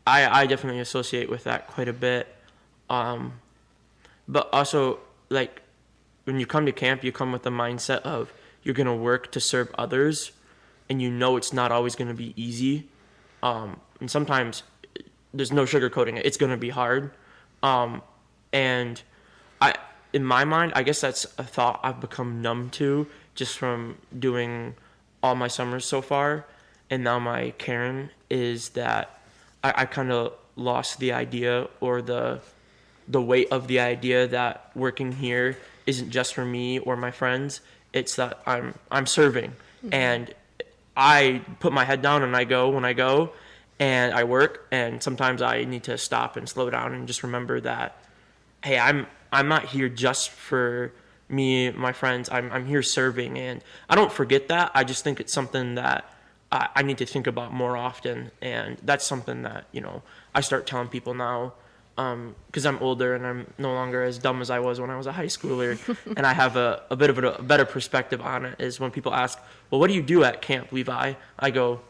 I definitely associate with that quite a bit. But also, like, when you come to camp, you come with the mindset of you're going to work to serve others, and it's not always going to be easy. And sometimes there's no sugarcoating it. It's going to be hard. And in my mind, I guess that's a thought I've become numb to just from doing all my summers so far. And now my Karen is that I kind of lost the idea or the weight of the idea that working here isn't just for me or my friends. It's that I'm serving, and I put my head down and I go when I go, and I work. And sometimes I need to stop and slow down and just remember that, hey, I'm not here just for me, my friends. I'm here serving, and I don't forget that. I just think it's something that I need to think about more often, and that's something that I start telling people now. Because I'm older and I'm no longer as dumb as I was when I was a high schooler, and I have a bit of a better perspective on it. Is when people ask, well, what do you do at Camp Levi? I go,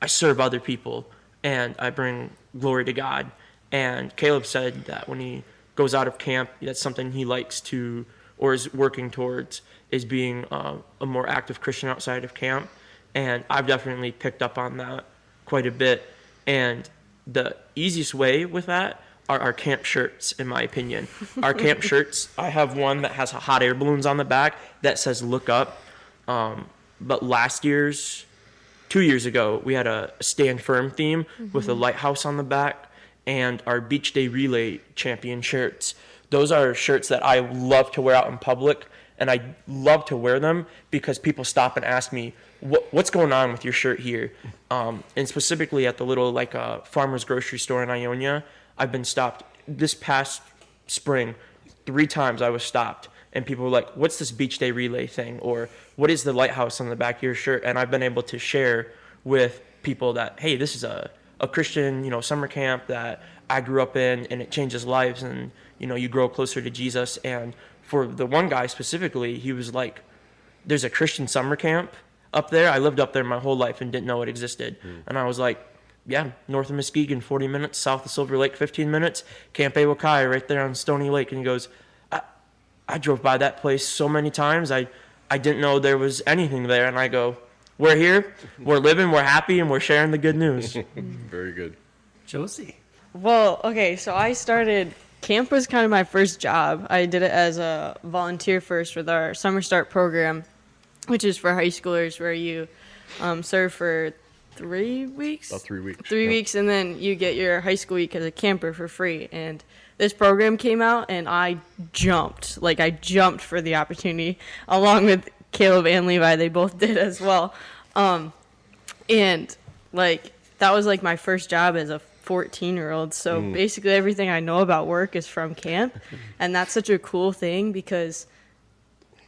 I serve other people and I bring glory to God. And Caleb said that when he goes out of camp, that's something he likes to or is working towards, is being a more active Christian outside of camp. And I've definitely picked up on that quite a bit. And the easiest way with that are our camp shirts, in my opinion. Our camp shirts, I have one that has hot air balloons on the back that says "Look Up." But 2 years ago, we had a Stand Firm theme with a lighthouse on the back, and our Beach Day Relay champion shirts. Those are shirts that I love to wear out in public, and I love to wear them because people stop and ask me, what's going on with your shirt here? And specifically at the little farmer's grocery store in Ionia, I've been stopped this past spring 3 times. I was stopped, and people were like, what's this Beach Day Relay thing? Or what is the lighthouse on the back of your shirt? And I've been able to share with people that, hey, this is a Christian, summer camp that I grew up in, and it changes lives, and, you grow closer to Jesus. And for the one guy specifically, he was like, there's a Christian summer camp up there. I lived up there my whole life and didn't know it existed. And I was like, yeah, north of Muskegon, 40 minutes, south of Silver Lake, 15 minutes, Camp Ao-Wa-Kiya right there on Stony Lake. And he goes, I drove by that place so many times. I didn't know there was anything there, and I go, we're here, we're living, we're happy, and we're sharing the good news. Very good. Josie. Well, okay, so I started, camp was kind of my first job. I did it as a volunteer first with our Summer Start program, which is for high schoolers where you serve for 3 weeks? About 3 weeks. 3 Yep. weeks, and then you get your high school week as a camper for free. And this program came out, and I jumped. Like, I jumped for the opportunity, along with Caleb and Levi. They both did as well. And, like, that was, like, my first job as a 14-year-old. So basically everything I know about work is from camp. And that's such a cool thing because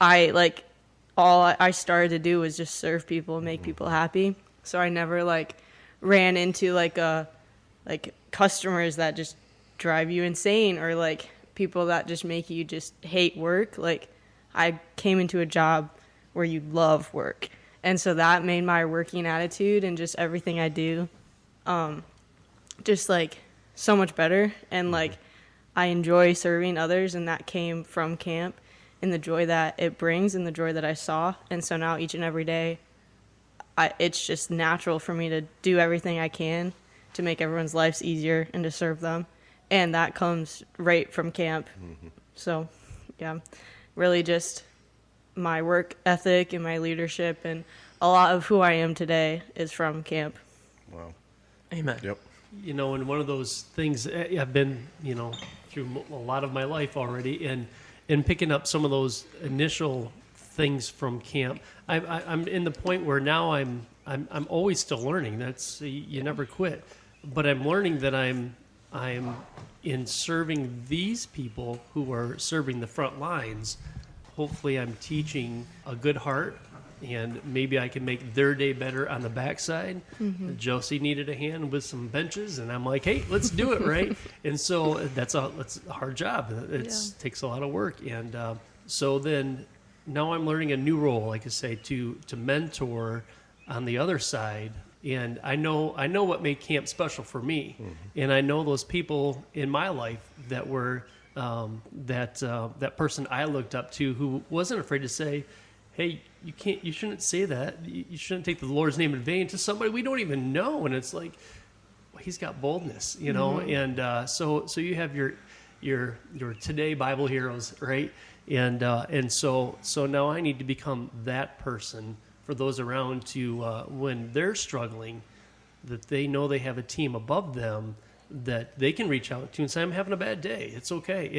all I started to do was just serve people and make people happy. So I never, like, ran into, like, customers that just drive you insane or, like, people that just make you just hate work. Like, I came into a job where you love work. And so that made my working attitude and just everything I do just, like, so much better. And, like, I enjoy serving others, and that came from camp and the joy that it brings and the joy that I saw. And so now each and every day, it's just natural for me to do everything I can to make everyone's lives easier and to serve them. And that comes right from camp. So, yeah, really just my work ethic and my leadership and a lot of who I am today is from camp. Wow. Amen. Yep. You know, and one of those things I've been, through a lot of my life already, and picking up some of those initial things from camp. I'm in the point where now I'm always still learning. That's you never quit, but I'm learning that I'm in serving these people who are serving the front lines. Hopefully, I'm teaching a good heart. And maybe I can make their day better on the backside. Josie needed a hand with some benches, and I'm like, hey, let's do it, right? And so that's a hard job. It takes a lot of work. And so then now I'm learning a new role, like I say, to mentor on the other side. And I know what made camp special for me. And I know those people in my life that were that person I looked up to who wasn't afraid to say, hey, you shouldn't say that. You shouldn't take the Lord's name in vain to somebody we don't even know. And it's like, well, he's got boldness, And so you have your today Bible heroes, right? And so now I need to become that person for those around to when they're struggling, that they know they have a team above them that they can reach out to and say, I'm having a bad day. It's okay.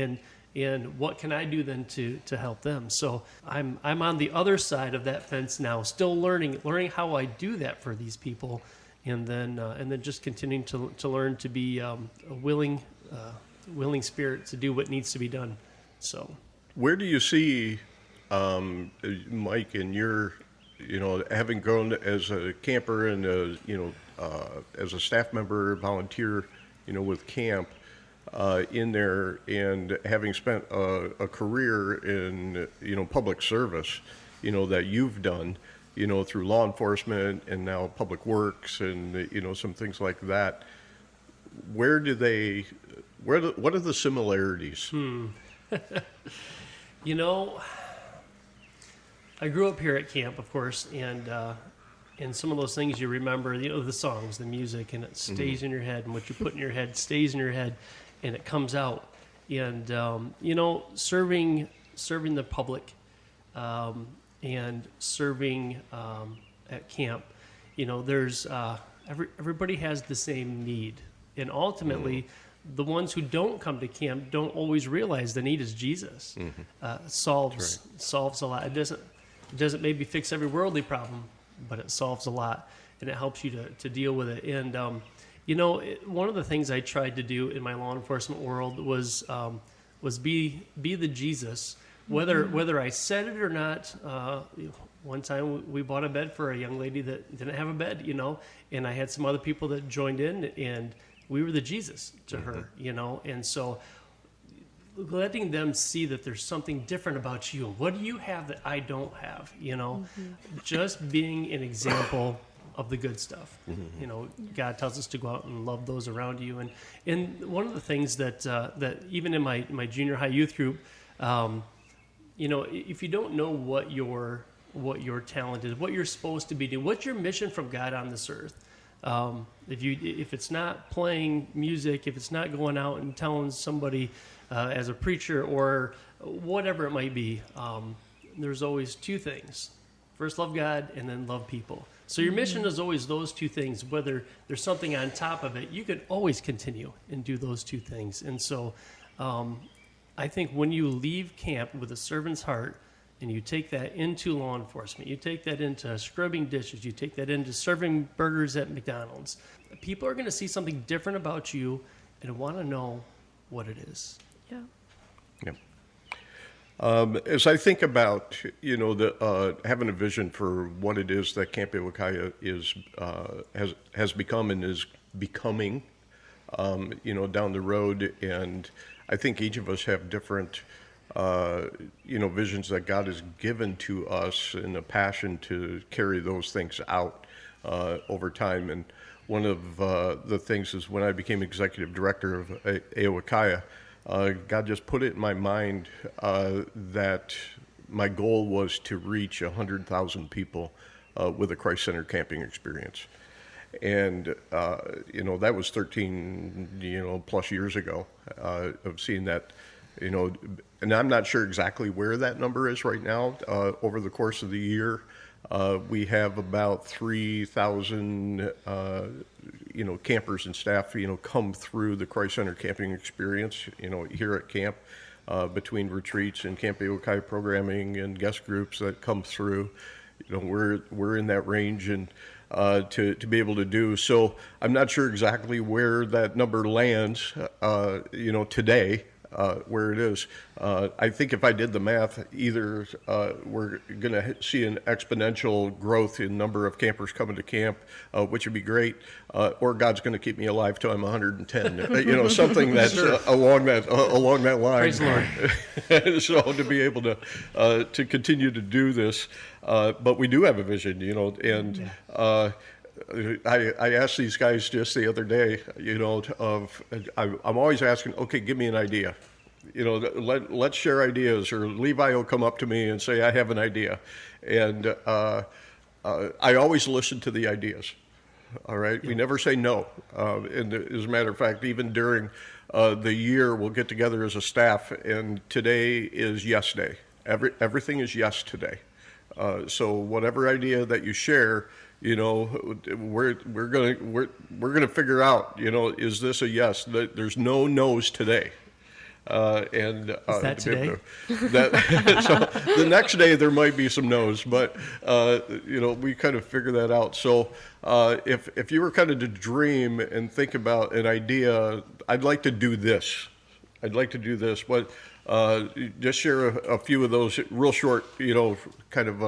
And what can I do then to help them? So I'm on the other side of that fence now, still learning how I do that for these people, and then just continuing to learn to be a willing spirit to do what needs to be done. So, where do you see, Mike, in your, having grown as a camper and as a staff member, volunteer, with camp? In there, and having spent a career in public service, that you've done, through law enforcement and now public works and some things like that. What are the similarities? I grew up here at camp, of course, and some of those things you remember, the songs, the music, and it stays in your head, and what you put in your head stays in your head. And it comes out, and serving the public, and serving at camp. There's everybody has the same need, and ultimately, the ones who don't come to camp don't always realize the need is Jesus. Solves a lot. It doesn't maybe fix every worldly problem, but it solves a lot, and it helps you to deal with it. And one of the things I tried to do in my law enforcement world was be the Jesus, whether I said it or not. One time we bought a bed for a young lady that didn't have a bed, and I had some other people that joined in, and we were the Jesus to her, and so letting them see that there's something different about you. What do you have that I don't have? Just being an example of the good stuff. God tells us to go out and love those around you. And one of the things that even in my junior high youth group, if you don't know what your talent is, what you're supposed to be doing, what's your mission from God on this earth, if it's not playing music, if it's not going out and telling somebody as a preacher or whatever it might be, there's always two things. First, love God, and then love people. So your mission is always those two things. Whether there's something on top of it, you can always continue and do those two things. And so I think when you leave camp with a servant's heart and you take that into law enforcement, you take that into scrubbing dishes, you take that into serving burgers at McDonald's, people are going to see something different about you and want to know what it is. Yeah. Yeah. As I think about, having a vision for what it is that Camp Ao-Wa-Kiya has become and is becoming, down the road, and I think each of us have different, visions that God has given to us and a passion to carry those things out over time. And one of the things is when I became executive director of Ao-Wa-Kiya, God just put it in my mind that my goal was to reach 100,000 people with a Christ-centered camping experience. And, that was 13, plus years ago of seeing that, and I'm not sure exactly where that number is right now. Over the course of the year, we have about 3,000, campers and staff, come through the Christ-centered camping experience, here at camp, between retreats and Camp Ao-Wa-Kiya programming and guest groups that come through. We're in that range and to be able to do. So I'm not sure exactly where that number lands, today. Where it is. I think if I did the math, either we're going to see an exponential growth in number of campers coming to camp, which would be great, or God's going to keep me alive till I'm 110. Something that's along that line. Praise the Lord. So to be able to continue to do this, but we do have a vision, and. I asked these guys just the other day, I'm always asking, okay, give me an idea. Let's share ideas. Or Levi will come up to me and say, I have an idea. And I always listen to the ideas. All right? Yeah. We never say no. And as a matter of fact, even during the year, we'll get together as a staff, and today is yes day. Everything is yes today. So whatever idea that you share, we're gonna figure out, is this a yes? There's no no's today. Is that today? So the next day there might be some no's, but we kind of figure that out. So if you were kind of to dream and think about an idea, I'd like to do this. But just share a few of those real short, kind of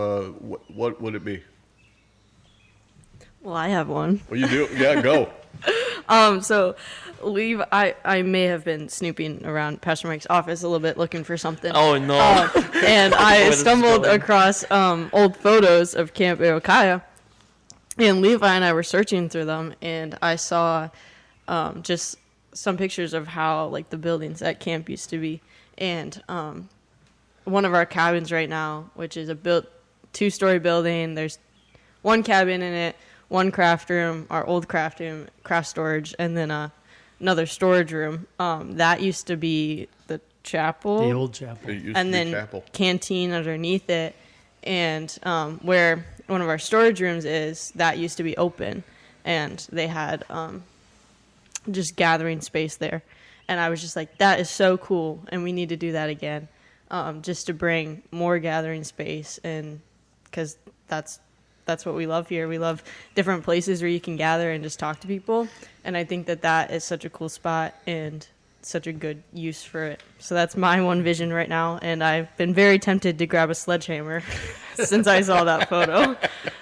what would it be? Well, I have one. Well, you do? Yeah, go. So I may have been snooping around Pastor Mike's office a little bit looking for something. Oh, no. And I stumbled across old photos of Camp Ao-Wa-Kiya, and Levi and I were searching through them, and I saw just some pictures of how, like, the buildings at camp used to be. And one of our cabins right now, which is a 2-story building, there's one cabin in it, one craft room, our old craft room, craft storage, and then another storage room. That used to be the chapel. The old chapel. And then chapel. Canteen underneath it. And where one of our storage rooms is, that used to be open. And they had just gathering space there. And I was just like, that is so cool, and we need to do that again, just to bring more gathering space, and because that's what we love here. We love different places where you can gather and just talk to people, and I think that is such a cool spot and such a good use for it. So that's my one vision right now, and I've been very tempted to grab a sledgehammer since I saw that photo.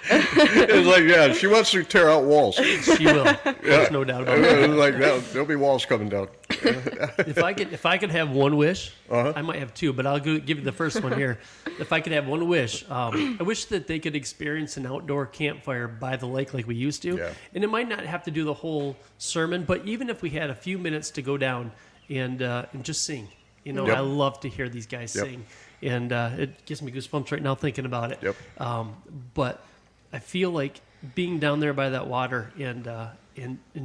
It's like, yeah, she wants to tear out walls. She will. There's no doubt about it. Like, there'll be walls coming down. If I could have one wish, I might have two, but I'll give you the first one here. If I could have one wish, I wish that they could experience an outdoor campfire by the lake like we used to. Yeah. And it might not have to do the whole sermon, but even if we had a few minutes to go down and just sing. Yep. I love to hear these guys sing. and it gives me goosebumps right now thinking about it. Yep. But I feel like being down there by that water and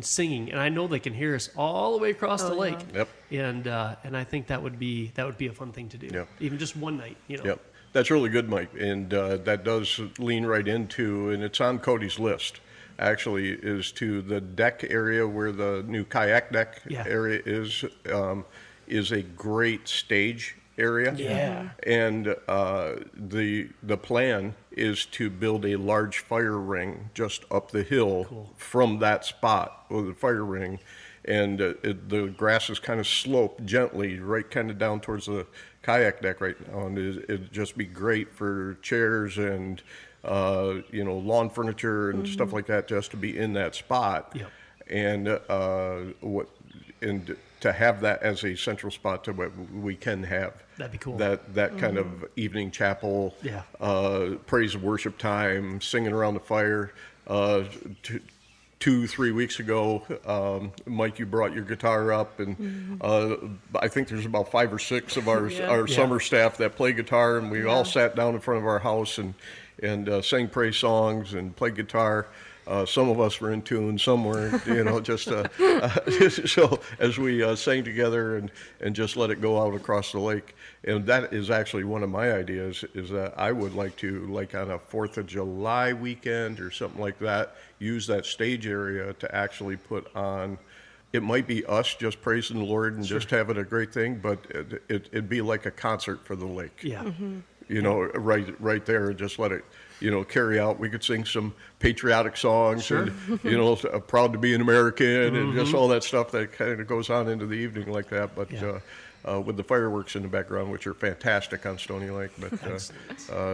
singing, and I know they can hear us all the way across the lake. Yep. And I think that would be a fun thing to do. Yep. Even just one night, Yep. That's really good, Mike. And that does lean right into, and it's on Cody's list, actually, is to the deck area where the new kayak deck area is a great stage area. Yeah. And the plan is to build a large fire ring just up the hill from that spot with the fire ring. And the grass is kind of sloped gently right kind of down towards the kayak deck right now. And it'd just be great for chairs and, lawn furniture and stuff like that just to be in that spot. Yep. And to have that as a central spot to what we can have. That'd be cool. That kind of evening chapel, Yeah. Praise and worship time, singing around the fire. 2-3 weeks ago, Mike, you brought your guitar up, and I think there's about 5 or 6 of our summer staff that play guitar, and we all sat down in front of our house and sang praise songs and played guitar. Some of us were in tune, some weren't, just so as we sang together and just let it go out across the lake. And that is actually one of my ideas, is that I would like to, like on a 4th of July weekend or something like that, use that stage area to actually put on. It might be us just praising the Lord and just having a great thing, but it'd be like a concert for the lake. Yeah. Right there, and just let it, carry out. We could sing some patriotic songs, and, proud to be an American, and just all that stuff that kind of goes on into the evening like that. But with the fireworks in the background, which are fantastic on Stony Lake. But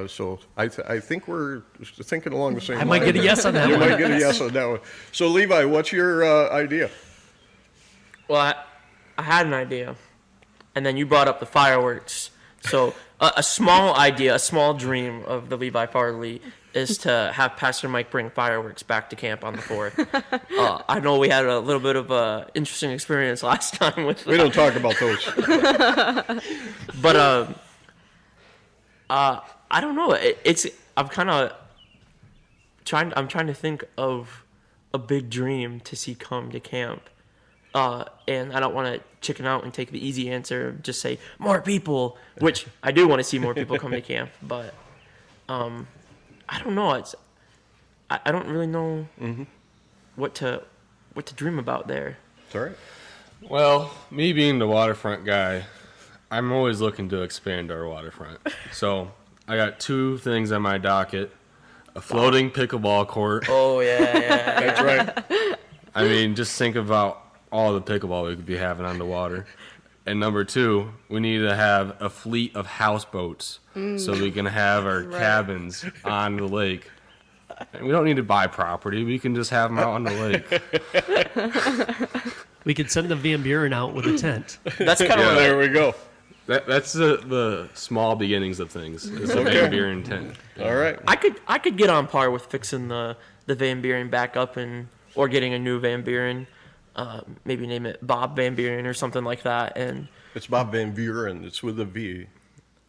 so I think we're thinking along the same I line. might get a yes on that You one. might get a yes on that one. So Levi, what's your idea? Well, I had an idea, and then you brought up the fireworks. So a small idea, a small dream of the Levi Farley is to have Pastor Mike bring fireworks back to camp on the 4th. I know we had a little bit of a interesting experience last time with that. We don't talk about those. But I don't know. I'm trying to think of a big dream to see come to camp. And I don't want to chicken out and take the easy answer, just say more people, which I do want to see more people come to camp, but I don't know. I don't really know what to dream about there. It's all right. Well, me being the waterfront guy, I'm always looking to expand our waterfront. So I got 2 things on my docket: a floating pickleball court. Oh yeah. That's right. I mean, just think about all the pickleball we could be having on the water. And number 2, we need to have a fleet of houseboats so we can have our cabins on the lake. And we don't need to buy property. We can just have them out on the lake. We could send the Van Buren out with a tent. That's kind of There we go. That's the small beginnings of things. Is the Van Buren tent. All right. I could get on par with fixing the Van Buren back up or getting a new Van Buren. Maybe name it Bob Van Buren or something like that. And It's Bob Van Buren. It's with a V.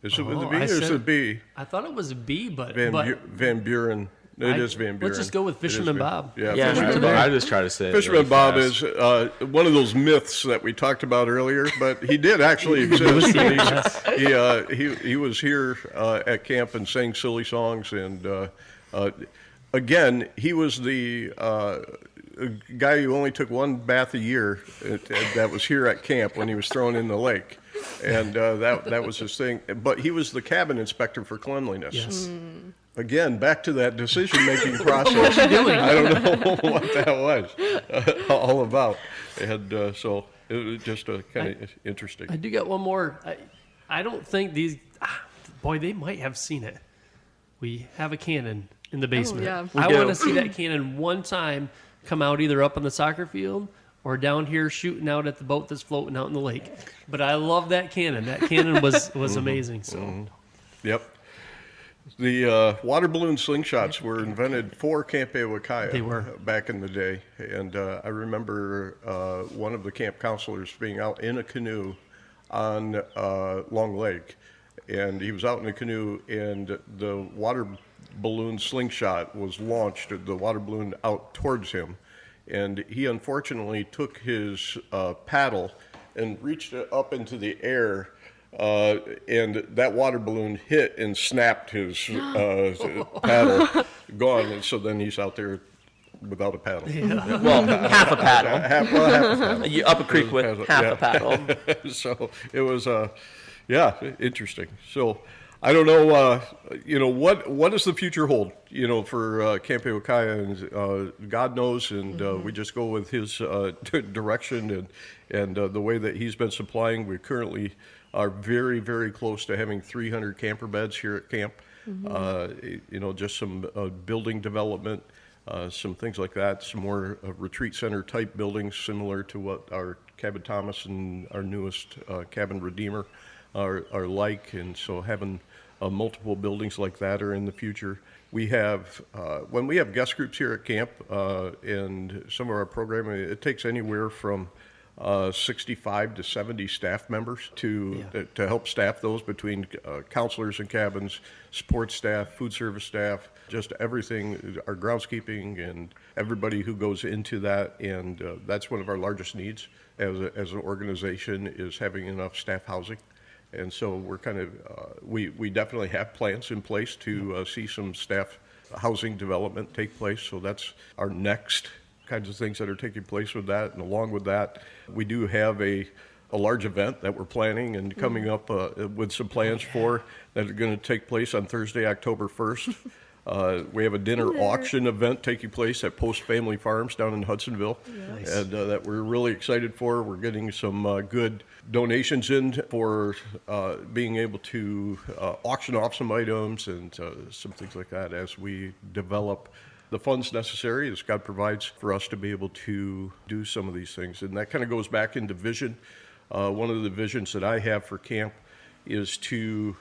Is it with a V I or is said- it a B? I thought it was a B, but Van Buren. It is Van Buren. let's just go with It is Fisherman Van- Bob. Yeah, Yeah, Fisherman right. Bob. I just try to say it Fisherman really Bob fast. is one of those myths that we talked about earlier, but he did actually exist. He was here at camp and sang silly songs, and again, he was the guy who only took 1 bath a year that was here at camp when he was thrown in the lake, and that was his thing. But he was the cabin inspector for cleanliness. Yes. Again, back to that decision-making process. I don't know what that was all about. And so it was just kind of interesting. I do got one more. I don't think these... boy, they might have seen it. We have a cannon in the basement. yeah. I We do. want to see that cannon one time come out either up on the soccer field or down here shooting out at the boat that's floating out in the lake. But I love that cannon. That cannon was amazing. So Yep. The water balloon slingshots were invented for Camp Ao-Wa-Kiya. They were. Back in the day. And I remember one of the camp counselors being out in a canoe on Long Lake and he was out in a canoe, and the water balloon slingshot was launched, the water balloon out towards him, and he unfortunately took his paddle and reached it up into the air, and that water balloon hit and snapped his paddle, gone, and so then he's out there without a paddle. Yeah. Well, half a paddle. Half a paddle. You up a creek with half a paddle. So it was, interesting. So I don't know, what does the future hold, for Camp Ao-Wa-Kiya, and God knows, and we just go with His direction and the way that He's been supplying. We currently are very, very close to having 300 camper beds here at camp. Just some building development. Some things like that, some more retreat center type buildings similar to what our Cabin Thomas and our newest Cabin Redeemer are like. And so having multiple buildings like that are in the future. We have, when we have guest groups here at camp and some of our programming, it takes anywhere from 65 to 70 staff members to help staff those between counselors and cabins, support staff, food service staff, just everything, our groundskeeping and everybody who goes into that. And that's one of our largest needs as an organization, is having enough staff housing. And so we're kind of, we definitely have plans in place to see some staff housing development take place. So that's our next kinds of things that are taking place with that. And along with that, we do have a large event that we're planning and coming up with some plans for that are going to take place on Thursday, October 1st. We have a dinner auction event taking place at Post Family Farms down in Hudsonville, and that we're really excited for. We're getting some good donations in for being able to auction off some items and some things like that as we develop the funds necessary as God provides for us to be able to do some of these things. And that kind of goes back into vision. One of the visions that I have for camp is to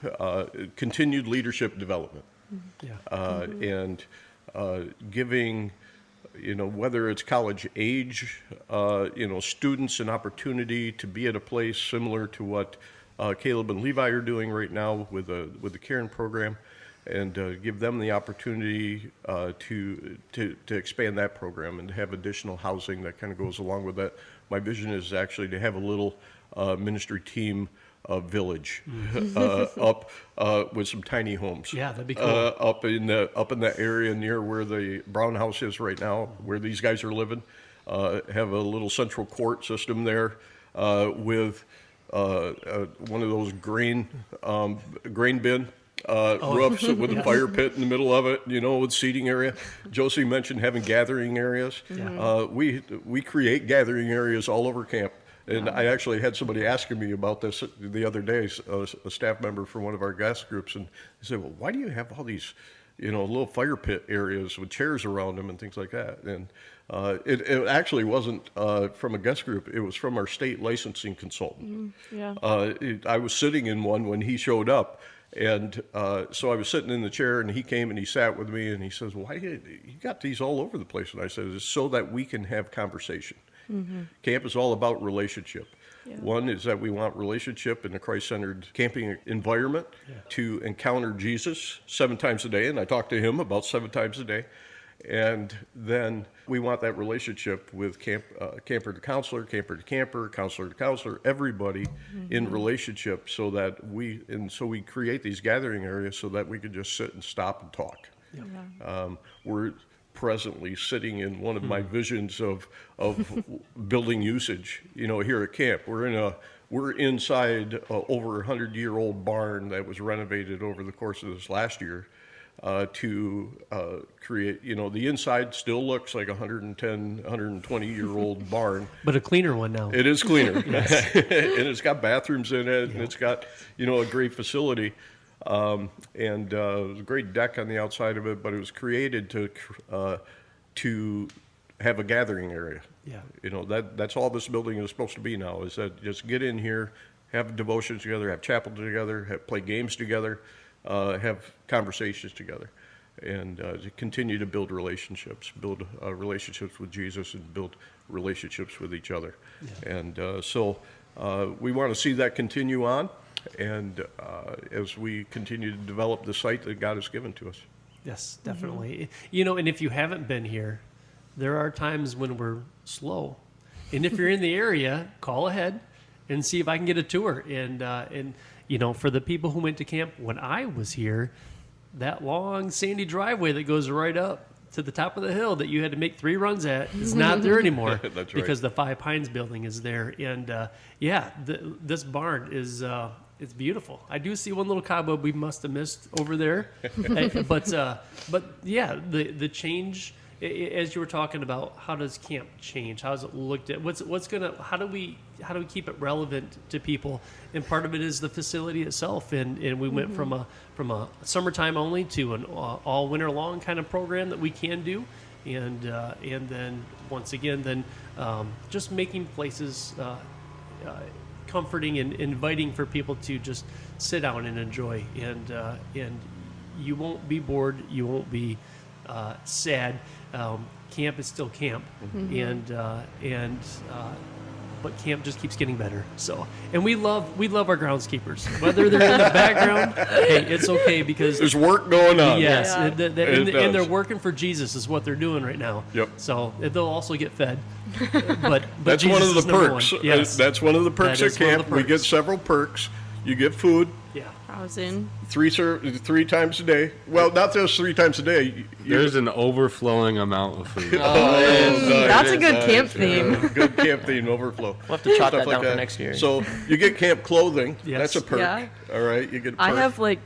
continued leadership development. And giving, whether it's college age, students an opportunity to be at a place similar to what Caleb and Levi are doing right now with the Karen program, and give them the opportunity to expand that program and to have additional housing that kind of goes along with that. My vision is actually to have a little ministry team village up with some tiny homes. Yeah, that'd be cool. Up in that area near where the Brown House is right now, where these guys are living. Have a little central court system there with one of those grain bin roofs with a fire pit in the middle of it, with seating area. Josie mentioned having gathering areas. We create gathering areas all over camp. And I actually had somebody asking me about this the other day, a staff member from one of our guest groups, and they said, well, why do you have all these, little fire pit areas with chairs around them and things like that? And it actually wasn't from a guest group. It was from our state licensing consultant. I was sitting in one when he showed up. And so I was sitting in the chair, and he came and he sat with me, and he says, why you got these all over the place? And I said, it's so that we can have conversation. Camp is all about relationship. One is that we want relationship in a Christ-centered camping environment to encounter Jesus 7 times a day, and I talk to him about 7 times a day. And then we want that relationship with camper to counselor, camper to camper, counselor to counselor, everybody in relationship, so that we create these gathering areas so that we can just sit and stop and talk. We're presently sitting in one of my visions of building usage. Here at camp, we're inside over 100-year-old barn that was renovated over the course of this last year. To create, the inside still looks like a 110, 120-year-old barn. But a cleaner one now. It is cleaner. And it's got bathrooms in it, and it's got, a great facility. And there's a great deck on the outside of it, but it was created to have a gathering area. That's all this building is supposed to be now, is that just get in here, have devotions together, have chapel together, play games together, have conversations together, and to continue to build relationships with Jesus, and build relationships with each other. And so we want to see that continue on. and as we continue to develop the site that God has given to us. Yes, definitely. You know, and if you haven't been here, there are times when we're slow. And if you're in the area, call ahead and see if I can get a tour. And you know, for the people who went to camp when I was here, that long sandy driveway that goes right up to the top of the hill that you had to make 3 runs at is not there anymore. That's right. Because the Five Pines building is there. And this barn is it's beautiful. I do see one little cobweb we must have missed over there. But yeah, the change, as you were talking about, how does camp change? How is it looked at? How do we keep it relevant to people? And part of it is the facility itself. And we went from a summertime only to an all winter long kind of program that we can do. And then once again, just making places comforting and inviting for people to just sit down and enjoy. And you won't be bored. You won't be sad. Camp is still camp, but camp just keeps getting better. So, and we love our groundskeepers, whether they're in the background. Hey, it's okay because There's work going on. yes, Yeah. and they're working for Jesus is what they're doing right now. Yep. So they'll also get fed. But That's Jesus one of the is number perks. one. Yes. That's one of the perks That at is one of camp. the We get perks. several perks. You get food Yeah. Housing. 3 times a day. Well, not just 3 times a day. There's an overflowing amount of food. That's a good camp theme. Good camp theme overflow. We'll have to chop Stuff that down for next year. So you get camp clothing. Yes. That's a perk. Yeah. All right, you get a perk. I have like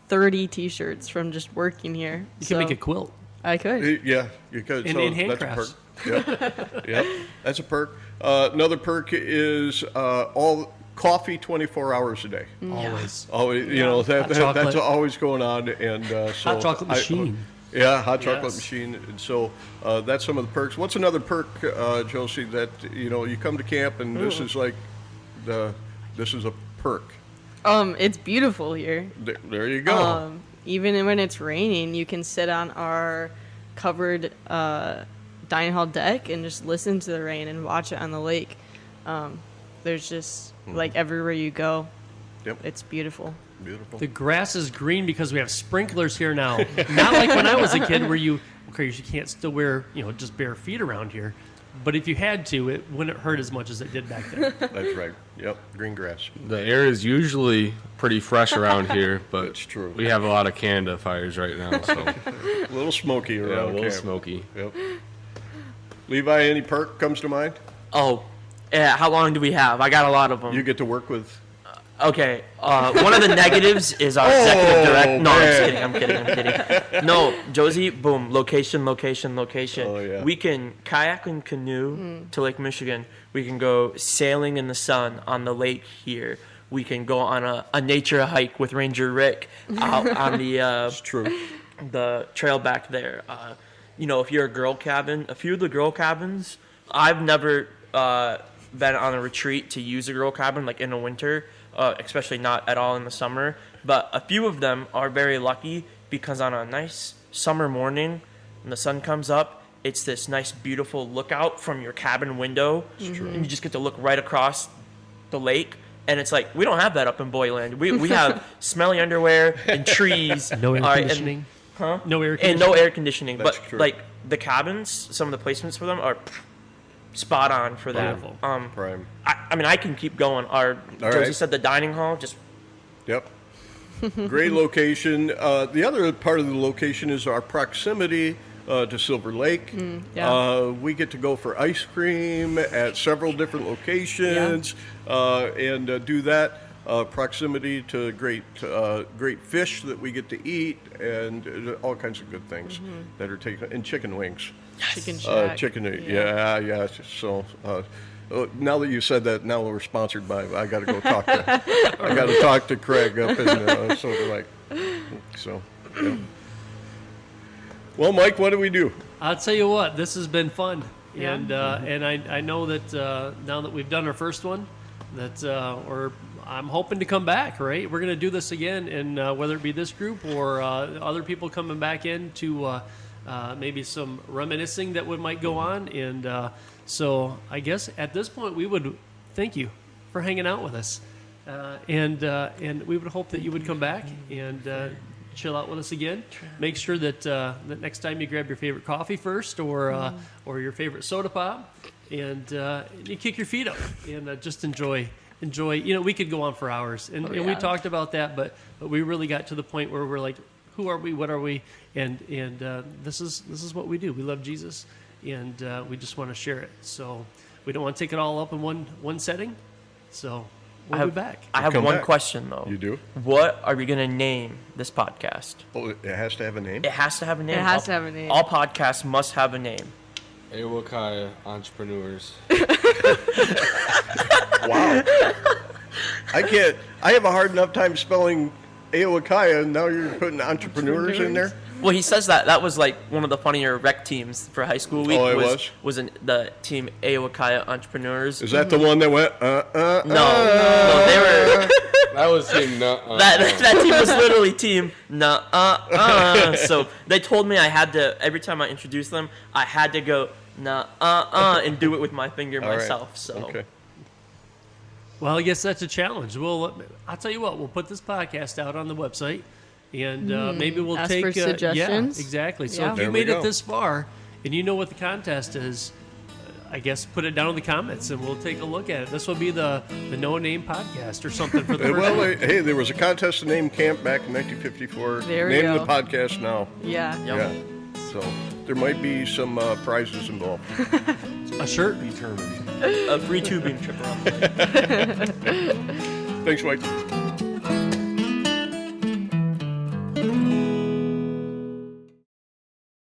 30 T-shirts from just working here. You can make a quilt. I could. Yeah, you could. And- So and that's a handcrafts. perk. Yep, that's a perk. Another perk is all coffee 24 hours a day. Always. Always, you know, Hot chocolate. that's always going on. And so Hot chocolate machine. hot chocolate Yes. machine. And so that's some of the perks. What's another perk, Josie, that, you know, you come to camp and this is like this is a perk. It's beautiful here. There you go. Even when it's raining, you can sit on our covered dining hall deck and just listen to the rain and watch it on the lake. There's just like everywhere you go, Yep. it's beautiful. Beautiful. The grass is green because we have sprinklers here now. Not like when I was a kid where you can't still wear, just bare feet around here. But if you had to, it wouldn't hurt as much as it did back then. That's right. Yep, green grass. The air is usually pretty fresh around here, but That's true. we have a lot of Canada fires right now, so A little smoky yeah, a around little camp. smoky. Yep. Levi, any perk comes to mind? Oh, yeah. How long do we have? I got a lot of them. You get to work with. Okay. One of the negatives is our executive director. No, man. I'm kidding. No, Josie, boom, location. Oh, yeah. We can kayak and canoe to Lake Michigan. We can go sailing in the sun on the lake here. We can go on a nature hike with Ranger Rick out on It's true. the trail back there. If you're a girl cabin, a few of the girl cabins, I've never been on a retreat to use a girl cabin like in the winter. Especially not at all in the summer. But a few of them are very lucky because on a nice summer morning, when the sun comes up, it's this nice, beautiful lookout from your cabin window. And you just get to look right across the lake. And it's like, we don't have that up in Boyland. We have smelly underwear and trees. No air conditioning. No air conditioning. And no air conditioning. That's But true. like the cabins, some of the placements for them are spot on for that. Beautiful. Prime. I mean, I can keep going. Josie right. said the dining hall, just Yep. Great location. The other part of the location is our proximity to Silver Lake. yeah. We get to go for ice cream at several different locations and do that. Proximity to great fish that we get to eat and all kinds of good things that are taken, and chicken wings. Chicken shack. Yeah. So now that you said that, now we're sponsored by. I got to go talk to. I got to talk to Craig up in Silver Lake. So, yeah. Well, Mike, what do we do? I'll tell you what, this has been fun. And I know that now that we've done our first one, that I'm hoping to come back, right? We're going to do this again, and whether it be this group or other people coming back in to maybe some reminiscing that might go on. And so I guess at this point we would thank you for hanging out with us. And we would hope that you would come back and chill out with us again. Make sure that that next time you grab your favorite coffee first, or your favorite soda pop, and you kick your feet up and just enjoy. You know, we could go on for hours, and we talked about that, but we really got to the point where we're like, who are we? What are we? And this is what we do. We love Jesus, and we just want to share it. So we don't want to take it all up in one setting. So we'll be back. I have Come one back. question though. You do? What are we gonna name this podcast? Oh, it has to have a name? It has to have a name. It has to have a name. All podcasts must have a name. Ao-Wa-Kiya Entrepreneurs. Wow. I have a hard enough time spelling Ao-Wa-Kiya, and now you're putting entrepreneurs in there? Well, he says that was like one of the funnier rec teams for high school week. Oh, it was the team Ao-Wa-Kiya Entrepreneurs. Is that the one that went, No, they were. That was team That team was literally team So they told me I had to, every time I introduced them, I had to go and do it with my finger All right. myself. So Okay. Well, I guess that's a challenge. I'll tell you what. We'll put this podcast out on the website, and maybe we'll ask take for suggestions. Yeah, exactly. So Yeah. if There you we made go. it this far, and you know what the contest is, I guess put it down in the comments, and we'll take a look at it. This will be the No Name Podcast or something for the first Well, one. hey, there was a contest to name camp back in 1954. There we Name go. the podcast now. Yeah. Yep. Yeah. So there might be some prizes involved. A shirt. Eternity. a free tubing trip around. Thanks, Mike.